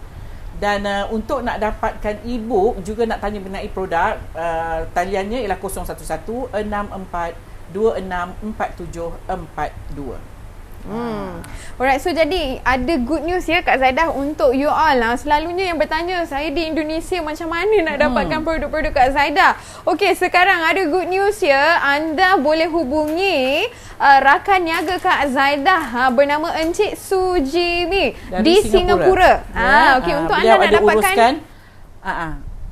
Dan untuk nak dapatkan e-book juga nak tanya mengenai produk, taliannya ialah 011642644742. Alright, so jadi ada good news ya Kak Zaidah untuk you all lah. Selalunya yang bertanya saya di Indonesia macam mana nak dapatkan produk-produk Kak Zaidah. Okey, sekarang ada good news ya. Anda boleh hubungi rakan niaga Kak Zaidah bernama Encik Sujimi di Singapura. Okey, untuk anda nak dapatkan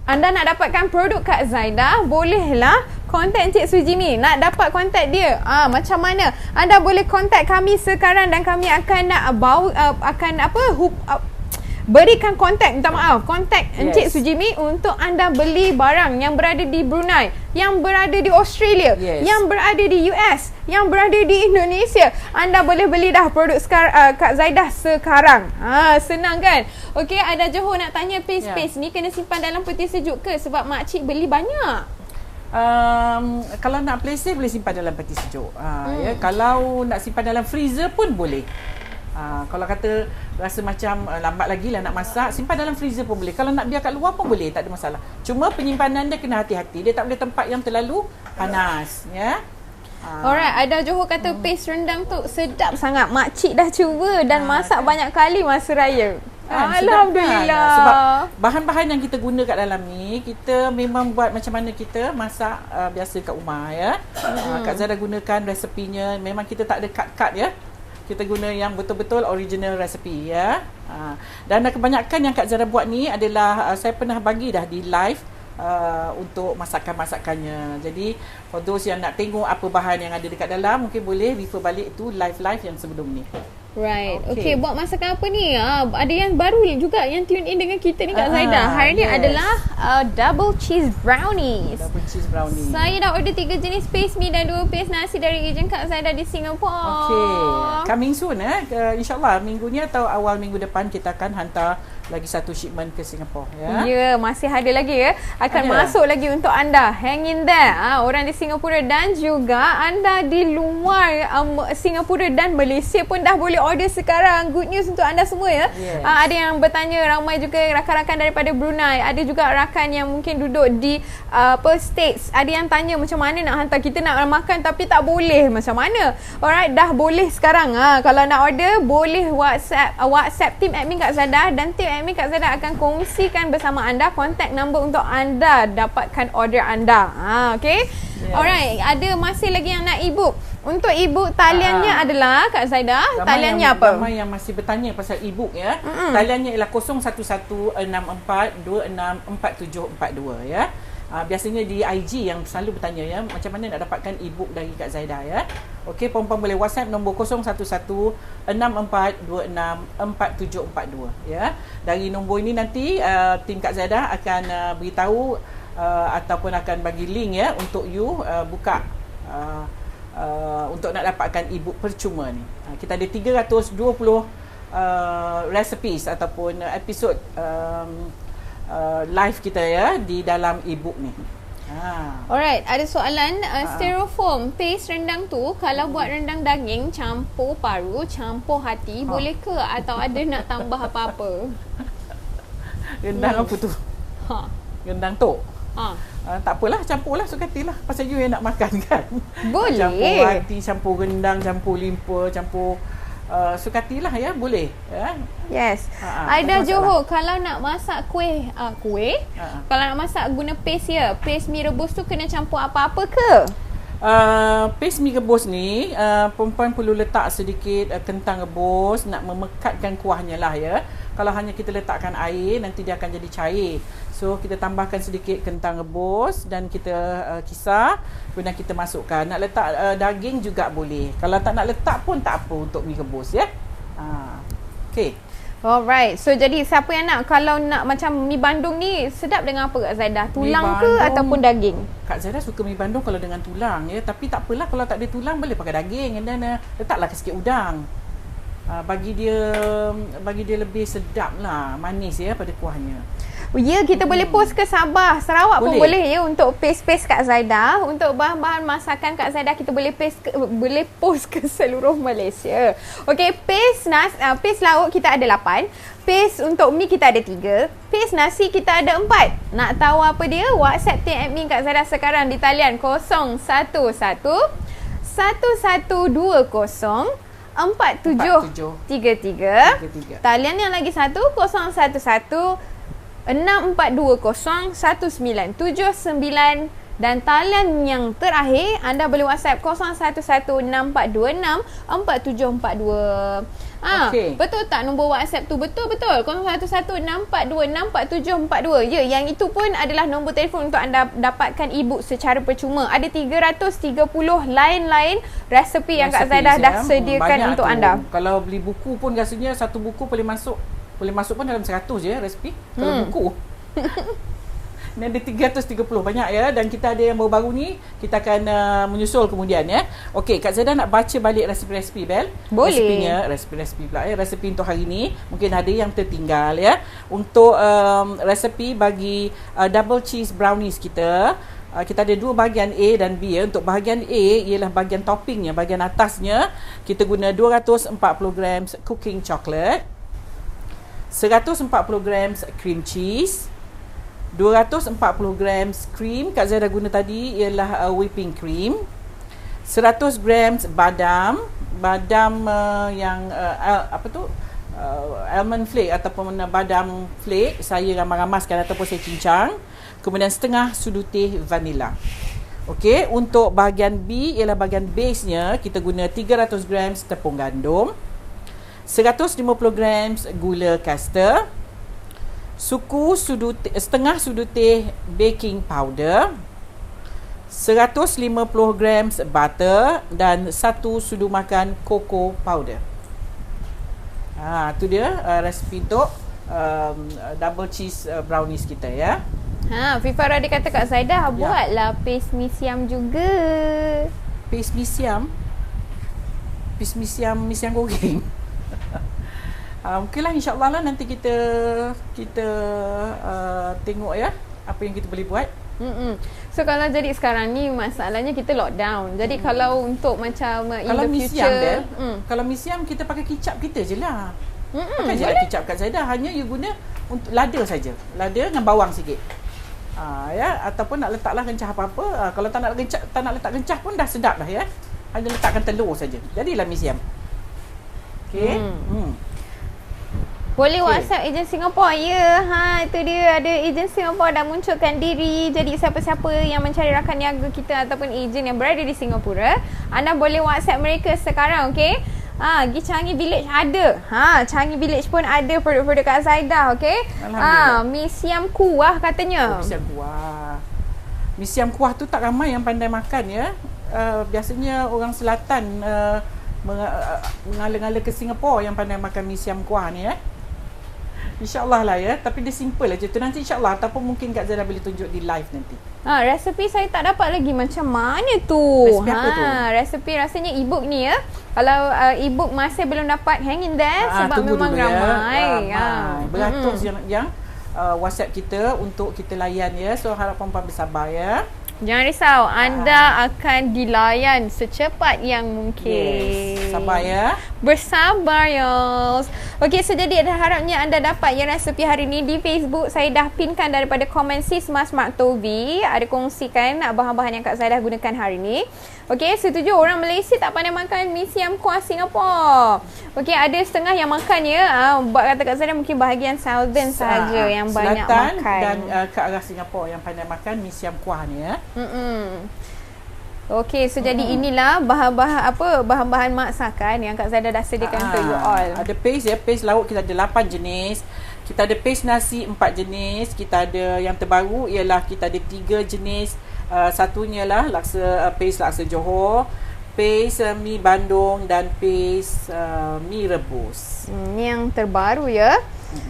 anda nak dapatkan produk Kak Zaidah, bolehlah kontak Encik Sujimi. Nak dapat kontak dia, macam mana? Anda boleh kontak kami sekarang dan kami akan berikan kontak, kontak Encik Sujimi untuk anda beli barang yang berada di Brunei, yang berada di Australia, yang berada di US, yang berada di Indonesia. Anda boleh beli dah produk Kak Zaidah sekarang. Senang kan? Okey, ada Johor nak tanya paste ni kena simpan dalam peti sejuk ke? Sebab makcik beli banyak. Kalau nak play safe boleh simpan dalam peti sejuk. Ya, kalau nak simpan dalam freezer pun boleh. Kalau kata rasa macam lambat lagi lah nak masak, simpan dalam freezer pun boleh. Kalau nak biar kat luar pun boleh, tak ada masalah. Cuma penyimpanan dia kena hati-hati. Dia tak boleh tempat yang terlalu panas, ya. Alright, ada Johor kata paste rendang tu sedap sangat. Makcik dah cuba dan masak banyak kali masa raya. Alhamdulillah. Kan? Sebab bahan-bahan yang kita guna kat dalam ni, kita memang buat macam mana kita masak biasa kat rumah ya. Kak Zara gunakan resepinya, memang kita tak ada cut-cut ya. Kita guna yang betul-betul original recipe ya. Dan kebanyakan yang Kak Zara buat ni adalah saya pernah bagi dah di live untuk masakan-masakannya. Jadi for those yang nak tengok apa bahan yang ada dekat dalam, mungkin boleh refer balik tu live-live yang sebelum ni. Right. Okay. Okay, buat masakan apa ni? Ada yang baru juga yang tune in dengan kita ni Kak Zaidah. Hari ni adalah double cheese brownies. Double cheese brownie. Saya dah order 3 jenis paste mi dan 2 paste nasi dari ejen Kak Zaidah di Singapura. Okay. Coming soon InsyaAllah minggu ni atau awal minggu depan kita akan hantar lagi satu shipment ke Singapura. Ya, masih ada lagi akan ada. masuk lagi untuk anda. Hang in there. Orang di Singapura dan juga anda di luar Singapura dan Malaysia pun dah boleh order sekarang. Good news untuk anda semua ya. Yes. Ada yang bertanya, ramai juga rakan-rakan daripada Brunei. Ada juga rakan yang mungkin duduk di States. Ada yang tanya macam mana nak hantar, kita nak makan tapi tak boleh. Macam mana? Alright, dah boleh sekarang. Kalau nak order boleh WhatsApp team admin Kak Zaidah, dan team admin Kak Zaidah akan kongsikan bersama anda kontak number untuk anda dapatkan order anda. Okay. Yes. Alright, ada masih lagi yang nak e-book. Untuk e-book taliannya adalah Kak Zaidah, taliannya apa? Ramai yang masih bertanya pasal e-book ya. Taliannya ialah 011664264742 ya. Biasanya di IG yang selalu bertanya ya, macam mana nak dapatkan e-book dari Kak Zaidah ya. Okey, puan-puan boleh WhatsApp nombor 011664264742 ya. Dari nombor ini nanti tim Kak Zaidah akan beritahu ataupun akan bagi link ya untuk you buka untuk nak dapatkan e-book percuma ni. Kita ada 320 recipes ataupun episod live kita ya di dalam e-book ni. Alright, ada soalan styrofoam paste rendang tu kalau buat rendang daging campur paru, campur hati boleh ke atau ada nak tambah apa-apa? Rendang apa tu? Rendang tok. Tak apalah, campurlah sukatilah. Pasal you yang nak makan kan. Boleh. Campur hati, campur rendang, campur limpa, campur sukatilah ya, boleh ya. Yes. Aida Johor, kalau nak masak kuih kalau nak masak guna paste ya, paste mi rebus tu kena campur apa-apa ke? Paste mi rebus ni perempuan perlu letak sedikit kentang rebus, nak memekatkan kuahnya lah ya. Kalau hanya kita letakkan air, nanti dia akan jadi cair. So kita tambahkan sedikit kentang rebus dan kita kisar, kemudian kita masukkan. Nak letak daging juga boleh. Kalau tak nak letak pun tak apa untuk mi rebus ya. Okay. Alright, so jadi siapa yang nak, kalau nak macam mi Bandung ni sedap dengan apa Kak Zaidah? Tulang ke ataupun daging? Kak Zaidah suka mi Bandung kalau dengan tulang ya, tapi tak apalah kalau tak ada tulang boleh pakai daging, and then letaklah sikit udang. Bagi dia lebih sedap lah, manis ya pada kuahnya. Ya, kita boleh post ke Sabah, Sarawak pun boleh ya untuk paste Kak Zaidah. Untuk bahan-bahan masakan Kak Zaidah kita boleh post ke seluruh Malaysia. Okey, paste lauk kita ada 8. Paste untuk mi kita ada 3. Paste nasi kita ada 4. Nak tahu apa dia? WhatsApp team admin Kak Zaidah sekarang di talian 011 1120 4733. Talian yang lagi satu 011-642-1979, dan talian yang terakhir anda boleh WhatsApp 0116464742. Okay. Betul tak nombor WhatsApp tu? Betul. 011642-64742. Ya, yang itu pun adalah nombor telefon untuk anda dapatkan e-book secara percuma. Ada 330 lain-lain resepi yang Kak Zaidah dah sediakan untuk anda. Kalau beli buku pun rasanya satu buku boleh masuk pun dalam 100 je resepi kalau buku. Ini ada 330, banyak ya. Dan kita ada yang baru-baru ni, kita akan menyusul kemudian ya. Okey, Kak Zaidah nak baca balik resepi-resepi Bel? Boleh. Resepi pula ya. Resepi untuk hari ni mungkin ada yang tertinggal ya. Untuk resepi bagi double cheese brownies kita, kita ada dua bahagian A dan B ya. Untuk bahagian A ialah bahagian toppingnya, bahagian atasnya kita guna 240 grams cooking chocolate, 140 grams cream cheese, 240 grams cream Kak Zaidah guna tadi ialah whipping cream, 100 grams badam yang almond flake ataupun badam flake saya ramas-ramaskan ataupun saya cincang, kemudian setengah sudu teh vanila. Okey, untuk bahagian B ialah bahagian base-nya, kita guna 300 grams tepung gandum, 150 grams gula caster, setengah sudu teh baking powder, 150 gram butter dan 1 sudu makan cocoa powder. Tu dia resipi untuk double cheese brownies kita ya. Fifara dia kata Kak Zaidah buatlah paste mi siam juga. Paste mi siam goreng. Okeylah, insya-Allah lah nanti kita tengok ya apa yang kita boleh buat. So kalau jadi sekarang ni masalahnya kita lockdown. Jadi kalau untuk macam in the future, kalau mi siam kita pakai kicap kita je lah. Pakai je lah kicap Kak Zaidah, hanya you guna untuk lada saja. Lada dengan bawang sikit. Ya, ataupun nak letaklah kencah apa-apa. Kalau tak nak letak kencah pun dah sedap dah ya. Hanya letakkan telur saja. Jadilah mi siam. Okey. Boleh WhatsApp ejen Singapura ya. Itu dia, ada ejen Singapura dah munculkan diri. Jadi siapa-siapa yang mencari rakan niaga kita ataupun ejen yang berada di Singapura, anda boleh WhatsApp mereka sekarang, okey? Pergi Changi Village ada. Changi Village pun ada produk-produk Kak Zaidah, okey? Mi siam kuah katanya. Mi siam kuah. Mi siam kuah tu tak ramai yang pandai makan ya. Biasanya orang selatan mengala-ngala ke Singapura yang pandai makan mi siam kuah ni ya. InsyaAllah lah ya. Tapi dia simple aja tu. Nanti insyaAllah ataupun mungkin Kak Zaidah boleh tunjuk di live nanti. Resepi saya tak dapat lagi. Macam mana tu? Resepi apa tu? Resepi rasanya e-book ni ya. Kalau e-book masih belum dapat, hang in there sebab memang ramai. Beratus yang WhatsApp kita untuk kita layan ya. So harap puan-puan bersabar ya. Jangan risau, anda akan dilayan secepat yang mungkin. Yes, sabar ya. Bersabar ya. Okey, so jadi harapnya anda dapat yang resepi hari ni di Facebook. Saya dah pinkan daripada komen Sis Mas Mak Tovi. Ada kongsikan bahan-bahan yang Kak Zaidah gunakan hari ni. Okey, setuju orang Malaysia tak pandai makan mi siam kuah Singapura. Okey, ada setengah yang makan ya. Buat kata Kak Zaidah mungkin bahagian Southern sahaja yang banyak Selatan makan. Dan ke arah Singapura yang pandai makan mi siam kuah ni ya. Okey, so jadi inilah bahan-bahan masakan yang Kak Zaidah dah sediakan untuk you all. Ada paste ya, paste lauk kita ada 8 jenis. Kita ada paste nasi 4 jenis. Kita ada yang terbaru ialah kita ada 3 jenis. Satunya lah paste laksa Johor, paste mi Bandung dan paste mi rebus. Ni yang terbaru ya.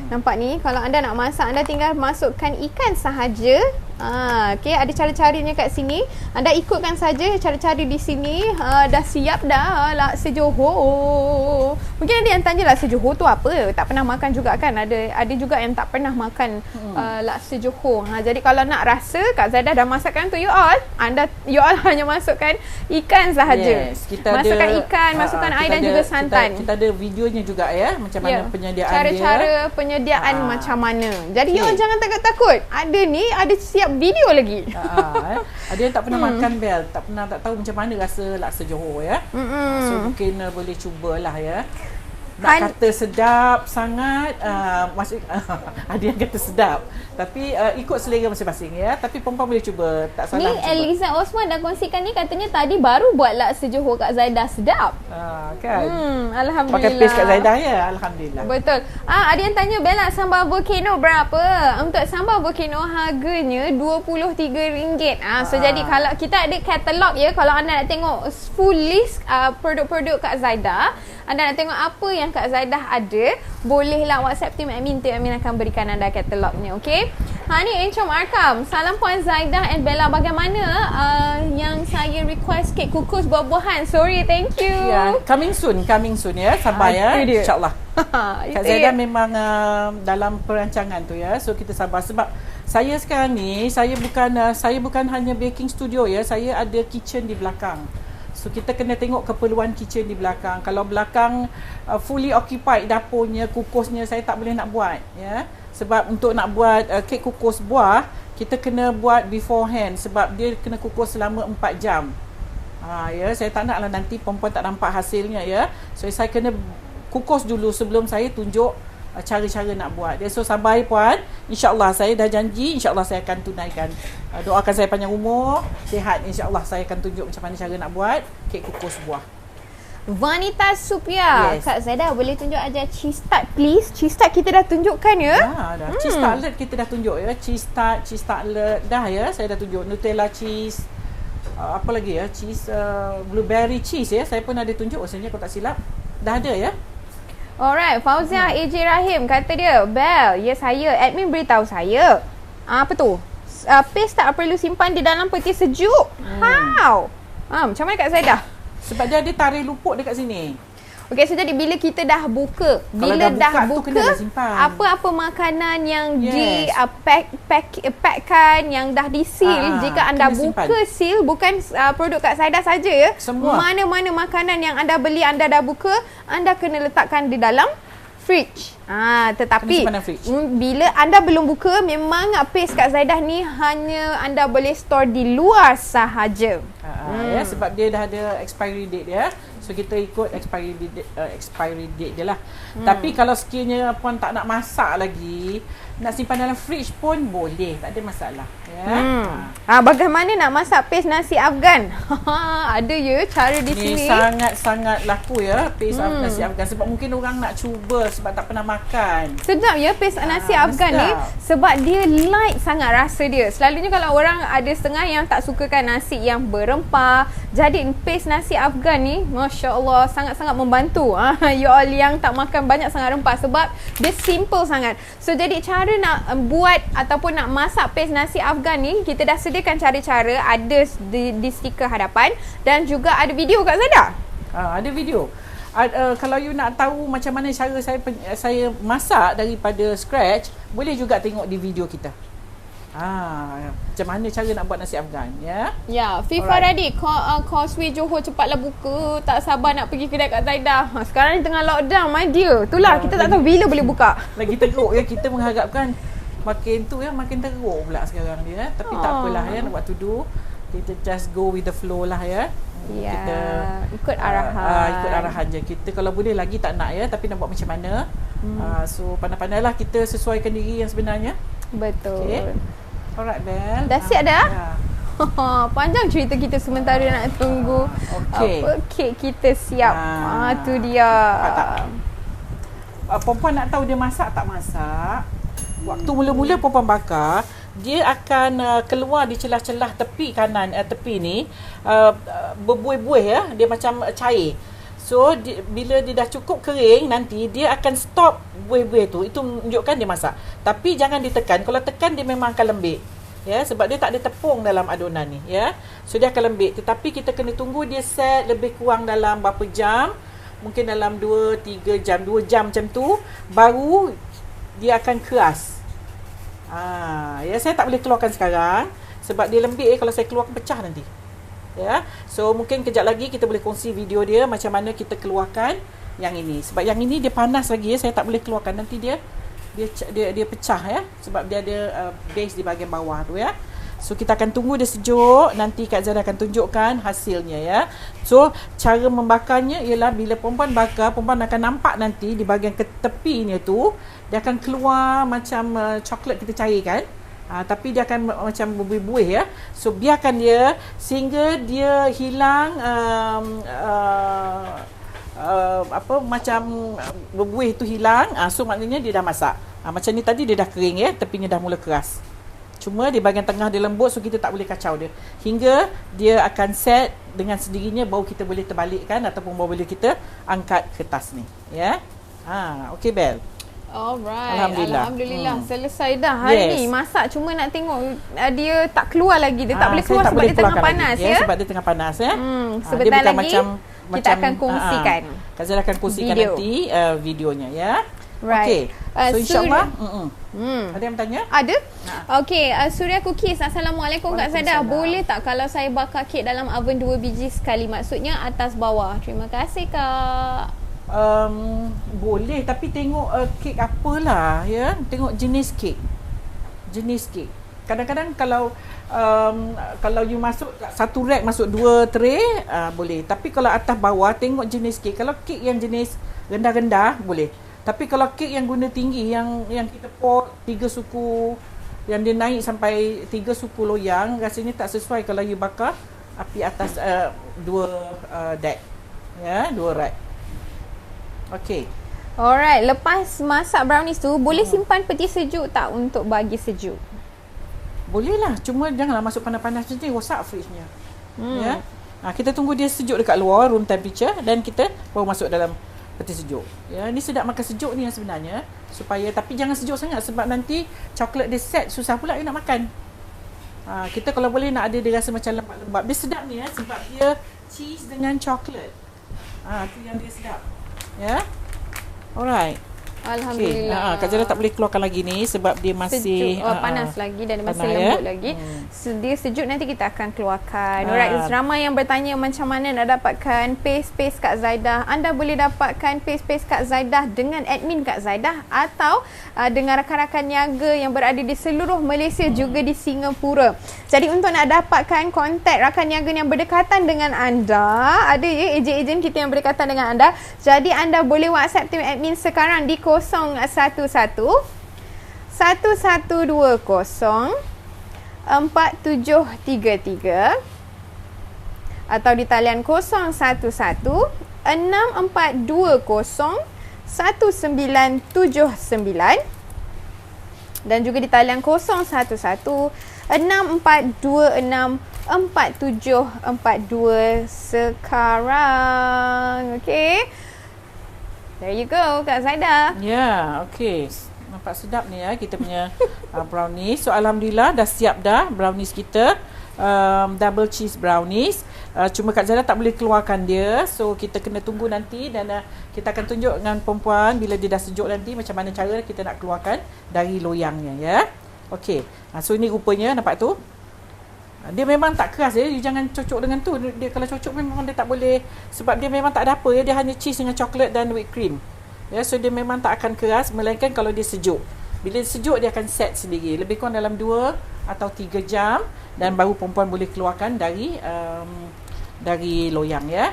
Nampak ni, kalau anda nak masak, anda tinggal masukkan ikan sahaja. Okey, ada cara-caranya kat sini. Anda ikutkan saja cara-cara di sini. Dah siap dah laksa Johor. Mungkin ada yang tanya laksa Johor tu apa? Tak pernah makan juga kan? Ada juga yang tak pernah makan laksa Johor. Jadi kalau nak rasa, Kak Zaidah dah masakkan untuk you all. You all hanya masukkan ikan sahaja. Yes, kita masukkan ada, ikan, masukkan air dan juga santan. Kita ada videonya juga ya, macam mana penyediaan cara-cara dia. penyediaan macam mana. Jadi you all jangan takut-takut. Ada siap video lagi. Ada yang tak pernah makan Bel, tak tahu macam mana rasa laksa Johor ya. So mungkin boleh cubalah ya. Nak kata sedap sangat, ada yang kata sedap. Tapi ikut selera masing-masing ya. Tapi perempuan boleh cuba, tak salah. Ni Eliza Osman dah kongsikan ni, katanya tadi baru buat laksa Johor Kak Zaidah, sedap. Kan. Alhamdulillah. Pakai paste Kak Zaidah ya, alhamdulillah. Betul. Ada yang tanya, Bella, sambal volcano berapa? Untuk sambal volcano harganya RM23. So jadi kalau kita ada katalog ya, kalau anda nak tengok full list produk-produk Kak Zaidah, anda nak tengok apa yang Kak Zaidah ada, bolehlah WhatsApp tim admin akan berikan anda katalognya, okey? Ni Encom Arkam. Salam Puan Zaidah and Bella. Bagaimana yang saya request kek kukus buah-buahan? Sorry, thank you. Coming soon ya. Sabar ya. InsyaAllah. Kak Zaidah memang dalam perancangan tu ya. So kita sabar sebab saya sekarang ni saya bukan hanya baking studio ya. Saya ada kitchen di belakang. So kita kena tengok keperluan kitchen di belakang. Kalau belakang fully occupied dapurnya, kukusnya, saya tak boleh nak buat ya. Sebab untuk nak buat kek kukus buah, kita kena buat beforehand sebab dia kena kukus selama 4 jam. Ya, saya tak naklah nanti perempuan tak nampak hasilnya ya. So saya kena kukus dulu sebelum saya tunjuk cara-cara nak buat dia. So sabar puan, insyaAllah saya dah janji, insyaAllah saya akan tunaikan. Doakan saya panjang umur, sihat, insyaAllah saya akan tunjuk macam mana cara nak buat kek kukus buah. Vanita Supia. Yes. Kak Zaida boleh tunjuk ajar cheese tart please? Cheese tart kita dah tunjukkan ya. Dah. Cheese tartlet kita dah tunjuk ya. Cheese tartlet dah ya. Saya dah tunjuk Nutella cheese. Apa lagi ya? Cheese blueberry cheese ya. Saya pun ada tunjuk rasanya kalau tak silap. Dah ada ya. Alright, Fauzia AJ Rahim kata dia, Bel, ya saya, admin beritahu saya. Apa tu? Paste tak perlu simpan di dalam peti sejuk. How? Macam mana Kak Zaida? Sebab dia ada tarik lupuk dekat sini. Okey, so jadi bila kita dah buka, bila dah buka tu kena dah simpan. apa-apa makanan yang packkan, yang dah di-seal, jika anda buka seal, bukan produk Kak Zaida saja ya. Semua. Mana-mana makanan yang anda beli, anda dah buka, anda kena letakkan di dalam fridge. Tetapi bila anda belum buka, memang paste Kak Zaidah ni hanya anda boleh store di luar sahaja. Ya, sebab dia dah ada expiry date dia. So kita ikut expiry date dia lah. Tapi kalau sekiranya puan tak nak masak lagi, nak simpan dalam fridge pun boleh, tak ada masalah ya. Bagaimana nak masak paste nasi Afghan? Ada ya cara di sini. Ni sangat-sangat laku ya paste nasi Afghan, sebab mungkin orang nak cuba sebab tak pernah makan. Sedap ya paste nasi Afghan ni, sebab dia light sangat rasa dia. Selalunya kalau orang ada setengah yang tak sukakan nasi yang berempah, jadi paste nasi Afghan ni Masya Allah sangat-sangat membantu you all yang tak makan banyak sangat rempah, sebab dia simple sangat. So jadi cara nak buat ataupun nak masak paste nasi Afghan ni, kita dah sediakan cara-cara, ada di stiker hadapan dan juga ada video Kak Zaida. Ada video. Kalau you nak tahu macam mana cara saya masak daripada scratch, boleh juga tengok di video kita. Macam mana cara nak buat nasi Afghan ya. Ya, FIFA Radhi, Causeway Johor cepatlah buka. Tak sabar nak pergi kedai Kak Zaida. Sekarang ni tengah lockdown my dear. Itulah kita tak tahu bila boleh buka. Lagi teruk ya, kita mengharapkan makin teruk pula sekarang dia. Tapi tak apalah ya, nak buat to do. Kita just go with the flow lah ya. Ya, kita ikut arahan. Ikut arahan je. Kita kalau boleh lagi tak nak ya, tapi nak buat macam mana. So pandai-pandailah kita sesuaikan diri yang sebenarnya. Betul. Okay. Alright Bel. Dah siap dah? Ya. Panjang cerita kita sementara nak tunggu apa kek kita siap. Tu dia. Perempuan nak tahu dia masak tak masak. Waktu mula-mula perempuan bakar, dia akan keluar di celah-celah tepi kanan, tepi ni berbuih-buih ya, dia macam cair. So bila dia dah cukup kering, nanti dia akan stop buih-buih tu. Itu menunjukkan dia masak. Tapi jangan ditekan. Kalau tekan dia memang akan lembik. Ya, sebab dia tak ada tepung dalam adunan ni, ya. So dia akan lembik. Tetapi kita kena tunggu dia set lebih kurang dalam berapa jam? Mungkin dalam 2-3 jam, 2 jam macam tu, baru dia akan keras. Ya, saya tak boleh keluarkan sekarang sebab dia lembik kalau saya keluarkan pecah nanti. Ya. So mungkin kejap lagi kita boleh kongsi video dia macam mana kita keluarkan yang ini. Sebab yang ini dia panas lagi ya, saya tak boleh keluarkan, nanti dia pecah ya, sebab dia ada base di bahagian bawah tu ya. So kita akan tunggu dia sejuk, nanti Kak Zara akan tunjukkan hasilnya ya. So cara membakarnya ialah bila perempuan bakar, perempuan akan nampak nanti di bahagian tepinya tu dia akan keluar macam coklat kita cairkan. Tapi dia akan macam berbuih-buih ya. So biarkan dia sehingga dia hilang macam berbuih tu hilang. So maknanya dia dah masak. Macam ni tadi dia dah kering ya, tepinya dah mula keras. Cuma di bahagian tengah dia lembut, so kita tak boleh kacau dia hingga dia akan set dengan sendirinya, baru kita boleh terbalikkan ataupun baru boleh kita angkat kertas ni ya. Okey Bel. Alright. Alhamdulillah. Selesai dah hari ni masak. Cuma nak tengok dia tak keluar lagi. Dia tak boleh keluar sebab dia tengah panas lagi, ya. Sebab dia tengah panas ya. Sebentar lagi kita akan kongsikan. Kak Zara akan kongsikan nanti videonya ya. Right. Okay. So insyaAllah ada yang bertanya? Ada. Okay, Surya Cookies, Assalamualaikum Kak Zaida. Boleh tak kalau saya bakar kek dalam oven 2 biji sekali? Maksudnya atas bawah. Terima kasih Kak. Boleh, tapi tengok kek apalah ya. Tengok jenis kek. Kadang-kadang kalau you masuk satu rack, masuk 2 tray, boleh. Tapi kalau atas bawah, tengok jenis kek. Kalau kek yang jenis rendah-rendah, boleh. Tapi kalau kek yang guna tinggi, yang kita pot 3 suku, yang dia naik sampai 3 suku loyang, rasanya tak sesuai kalau you bakar api atas 2 deck. Ya, 2 rat. Okey. Alright, lepas masak brownies tu, boleh simpan peti sejuk tak untuk bagi sejuk? Boleh lah, cuma janganlah masuk panas-panas macam ni, rosak fridge-nya. Ya. Kita tunggu dia sejuk dekat luar, room temperature, dan kita baru masuk dalam peti sejuk. Ya, ni sedap makan sejuk ni yang sebenarnya. Tapi jangan sejuk sangat sebab nanti coklat dia set, susah pula you nak makan. Kita kalau boleh nak ada dia rasa macam lembap-lembap. Dia sedap ni ya, sebab dia cheese dengan coklat. Tu yang dia sedap. Ya. Alright. Alhamdulillah. Kak Zara tak boleh keluarkan lagi ni sebab dia masih sejuk, panas lagi dan masih panas, lembut lagi. Dia sejuk, nanti kita akan keluarkan. Alright, ramai yang bertanya macam mana nak dapatkan paste Kak Zaidah. Anda boleh dapatkan paste Kak Zaidah dengan admin Kak Zaidah atau dengan rakan-rakan niaga yang berada di seluruh Malaysia, juga di Singapura. Jadi untuk nak dapatkan kontak rakan niaga yang berdekatan dengan anda, ada ya ejen-ejen kita yang berdekatan dengan anda. Jadi anda boleh WhatsApp tim admin sekarang di 011 1120 4733 atau di talian 011 6420 1979 dan juga di talian 011 6426 4742 sekarang. Okey. There you go, Kak Zaidah. Ya, okey. Nampak sedap ni ya kita punya brownies. So alhamdulillah dah siap dah brownies kita. Double cheese brownies. Cuma Kak Zara tak boleh keluarkan dia. So kita kena tunggu nanti dan kita akan tunjuk dengan perempuan bila dia dah sejuk nanti macam mana cara kita nak keluarkan dari loyangnya ya. Okey. So ini rupanya nampak tu. Dia memang tak keras ya. You jangan cocok dengan tu. Dia kalau cocok memang dia tak boleh sebab dia memang tak ada apa ya. Dia hanya cheese dengan coklat dan whipped cream. Ya, so dia memang tak akan keras melainkan kalau dia sejuk. Bila sejuk dia akan set sendiri. Lebih kurang dalam 2 atau 3 jam dan baru perempuan boleh keluarkan dari loyang ya.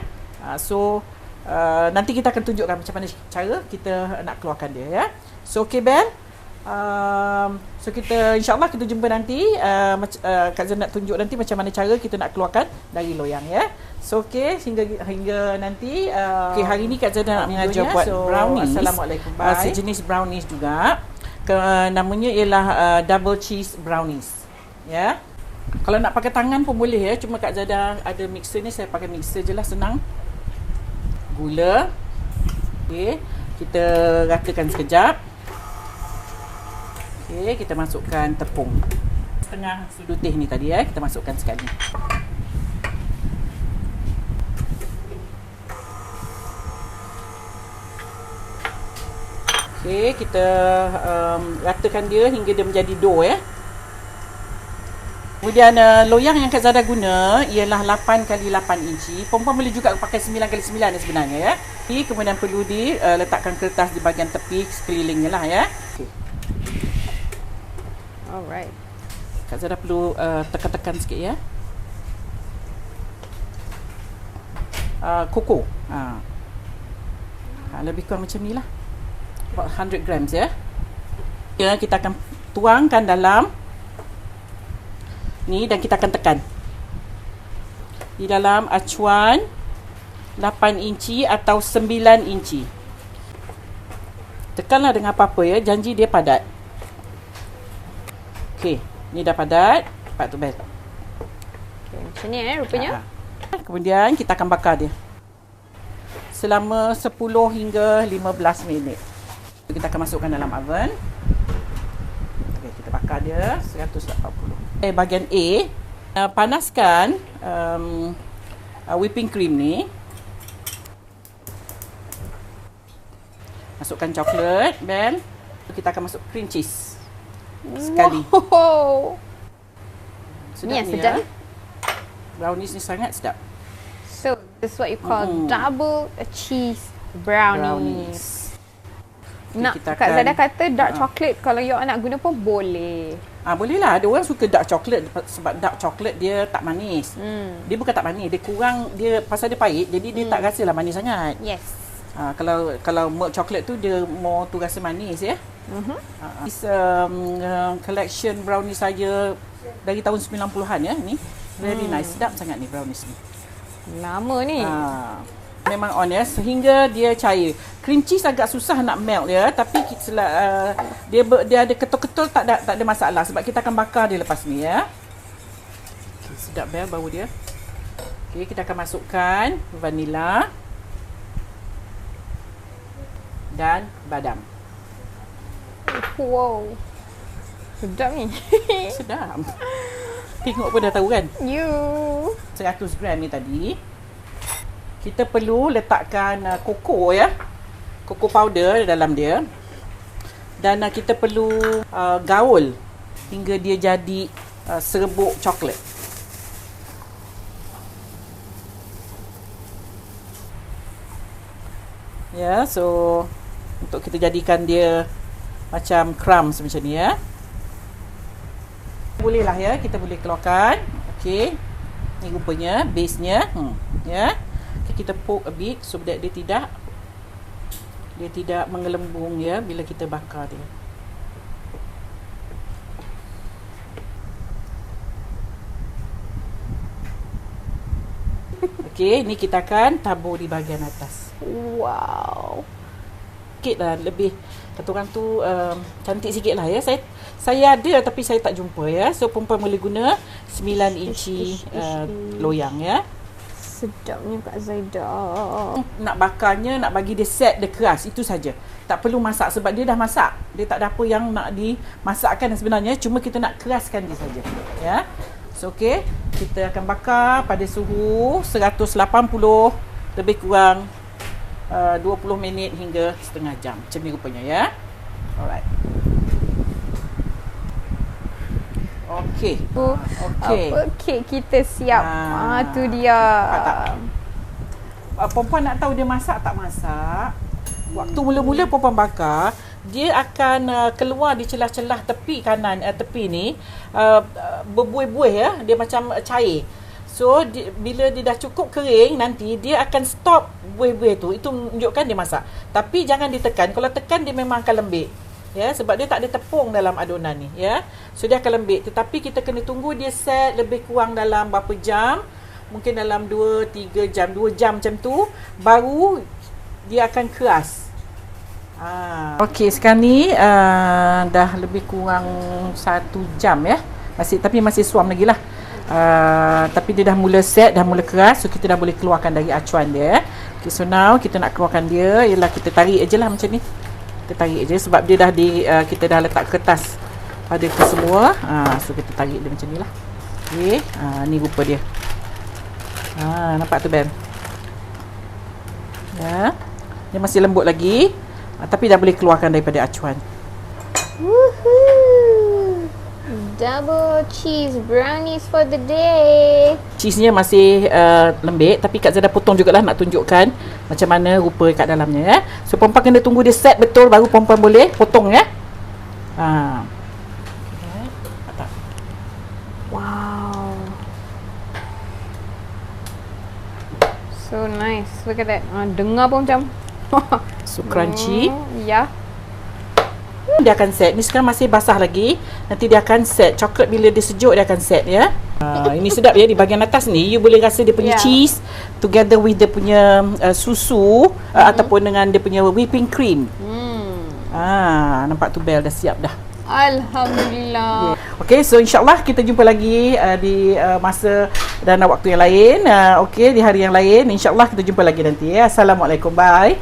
Nanti kita akan tunjukkan macam mana cara kita nak keluarkan dia ya. So okay Bel. So kita insyaAllah kita jumpa nanti. Kak Zan nak tunjuk nanti macam mana cara kita nak keluarkan dari loyang ya. So okay, hingga nanti hari ni Kak Zan nak mengajar buat brownies. Assalamualaikum. Sejenis brownies juga. Namanya ialah double cheese brownies ya. Kalau nak pakai tangan pun boleh ya. Cuma Kak Zada ada mixer ni, saya pakai mixer je lah, senang. Gula. Okay, kita ratakan sekejap. Okay, kita masukkan tepung. Setengah sudu teh ni tadi ya, kita masukkan sekali. Okay, kita ratakan dia hingga dia menjadi dough ya. Kemudian loyang yang Kak Zada guna ialah 8x8 inci. Perempuan boleh juga pakai 9x9 sebenarnya ya. Kemudian perlu diletakkan kertas di bahagian tepi sekelilingnya lah ya. Okay. Alright. Kak Zada perlu tekan-tekan sikit ya. Koko. Lebih kurang macam ni lah. About 100 grams ya. Ya, kita akan tuangkan dalam ni dan kita akan tekan di dalam acuan 8 inci atau 9 inci. Tekanlah dengan apa-apa ya, janji dia padat. Okey, ni dah padat. Cepat tu Bel. Okay, macam ni rupanya. Kemudian kita akan bakar dia selama 10 hingga 15 minit. Kita akan masukkan dalam oven. Okey, kita bakar dia 140. Bahagian A, panaskan whipping cream ni. Masukkan coklat, Bel. Kita akan masuk cream cheese sekali. Wow. Sedap ni sedap. Ya. Brownies ni sangat sedap. So, this is what you call double cheese brownies. Nak kita Kak akan, Zada kata dark chocolate kalau you nak guna pun boleh. Boleh lah. Ada orang suka dark chocolate sebab dark chocolate dia tak manis. Dia bukan tak manis, dia kurang, dia pasal dia pahit jadi dia tak rasalah manis sangat. Yes. Kalau milk chocolate tu dia more tu rasa manis ya. This collection brownies saya dari tahun 90-an ya ni. Very nice. Sedap sangat ni brownies ni. Lama ni. Memang on ya, sehingga dia cair. Cream cheese agak susah nak melt ya, tapi dia ada ketul-ketul, tak ada masalah sebab kita akan bakar dia lepas ni ya. Okay, sedap ya bau dia. Okay, kita akan masukkan vanila dan badam. Wow. Sedap ni. Sedap. Tengok pun dah tahu kan. 100 gram ni tadi. Kita perlu letakkan koko ya. Koko powder dalam dia. Dan kita perlu gaul hingga dia jadi serbuk coklat. Ya, so untuk kita jadikan dia macam crumbs macam ni ya. Boleh lah ya, kita boleh keluarkan. Okey. Ni rupanya base-nya. Ya. Kita poke a bit so that dia tidak mengelembung ya bila kita bakar dia. Okey, ni kita akan tabur di bahagian atas. Wow. Sikit lah, lebih kata orang tu cantik sikit lah ya. Saya ada tapi saya tak jumpa ya. So perempuan boleh guna 9 inci loyang ya. Sedapnya Kak Zaidah. Nak bakarnya, nak bagi dia set dia keras, itu saja. Tak perlu masak sebab dia dah masak. Dia tak ada apa yang nak dimasakkan sebenarnya, cuma kita nak keraskan dia saja. Ya. So okey, kita akan bakar pada suhu 180 lebih kurang 20 minit hingga setengah jam. Macam ni rupanya ya. Alright. Okey. Okey. Apa kek kita siap. Tu dia. Perempuan nak tahu dia masak tak masak. Waktu mula-mula perempuan bakar, dia akan keluar di celah-celah tepi kanan, tepi ni berbuih-buih ya. Dia macam cair. So bila dia dah cukup kering, nanti dia akan stop buih-buih tu. Itu menunjukkan dia masak. Tapi jangan ditekan. Kalau tekan dia memang akan lembik. Ya, sebab dia tak ada tepung dalam adunan ni ya. So dia akan lembik, tetapi kita kena tunggu dia set lebih kurang dalam berapa jam, mungkin dalam 2-3 jam, 2 jam macam tu, baru dia akan keras. Okey, sekarang ni dah lebih kurang 1 jam ya. Tapi masih suam lagi lah. Tapi dia dah mula set, dah mula keras. So kita dah boleh keluarkan dari acuan dia. Okay, so now kita nak keluarkan dia, ialah kita tarik je lah macam ni. Kita tarik je sebab dia dah kita dah letak kertas pada ke semua. So kita tarik dia macam ni lah. Okey, ni rupa dia. Nampak tu Ben? Ya. Dia masih lembut lagi, tapi dah boleh keluarkan daripada acuan. Woohoo! Double cheese brownies for the day. Cheese-nya masih lembik, tapi Kak Zaidah potong jugalah nak tunjukkan macam mana rupa kat dalamnya ya. So perempuan kena tunggu dia set betul baru perempuan boleh potong ya. Wow. So nice. Look at that. Dengar pun macam so crunchy. Ya. Dia akan set. Ni sekarang masih basah lagi. Nanti dia akan set. Coklat bila dia sejuk dia akan set ya. Ini sedap ya. Di bahagian atas ni you boleh rasa dia punya cheese together with dia punya susu ataupun dengan dia punya whipping cream. Nampak tu Bel dah siap dah. Alhamdulillah. Okay, so insyaAllah kita jumpa lagi di masa dan waktu yang lain. Okay, di hari yang lain. InsyaAllah kita jumpa lagi nanti ya. Assalamualaikum. Bye.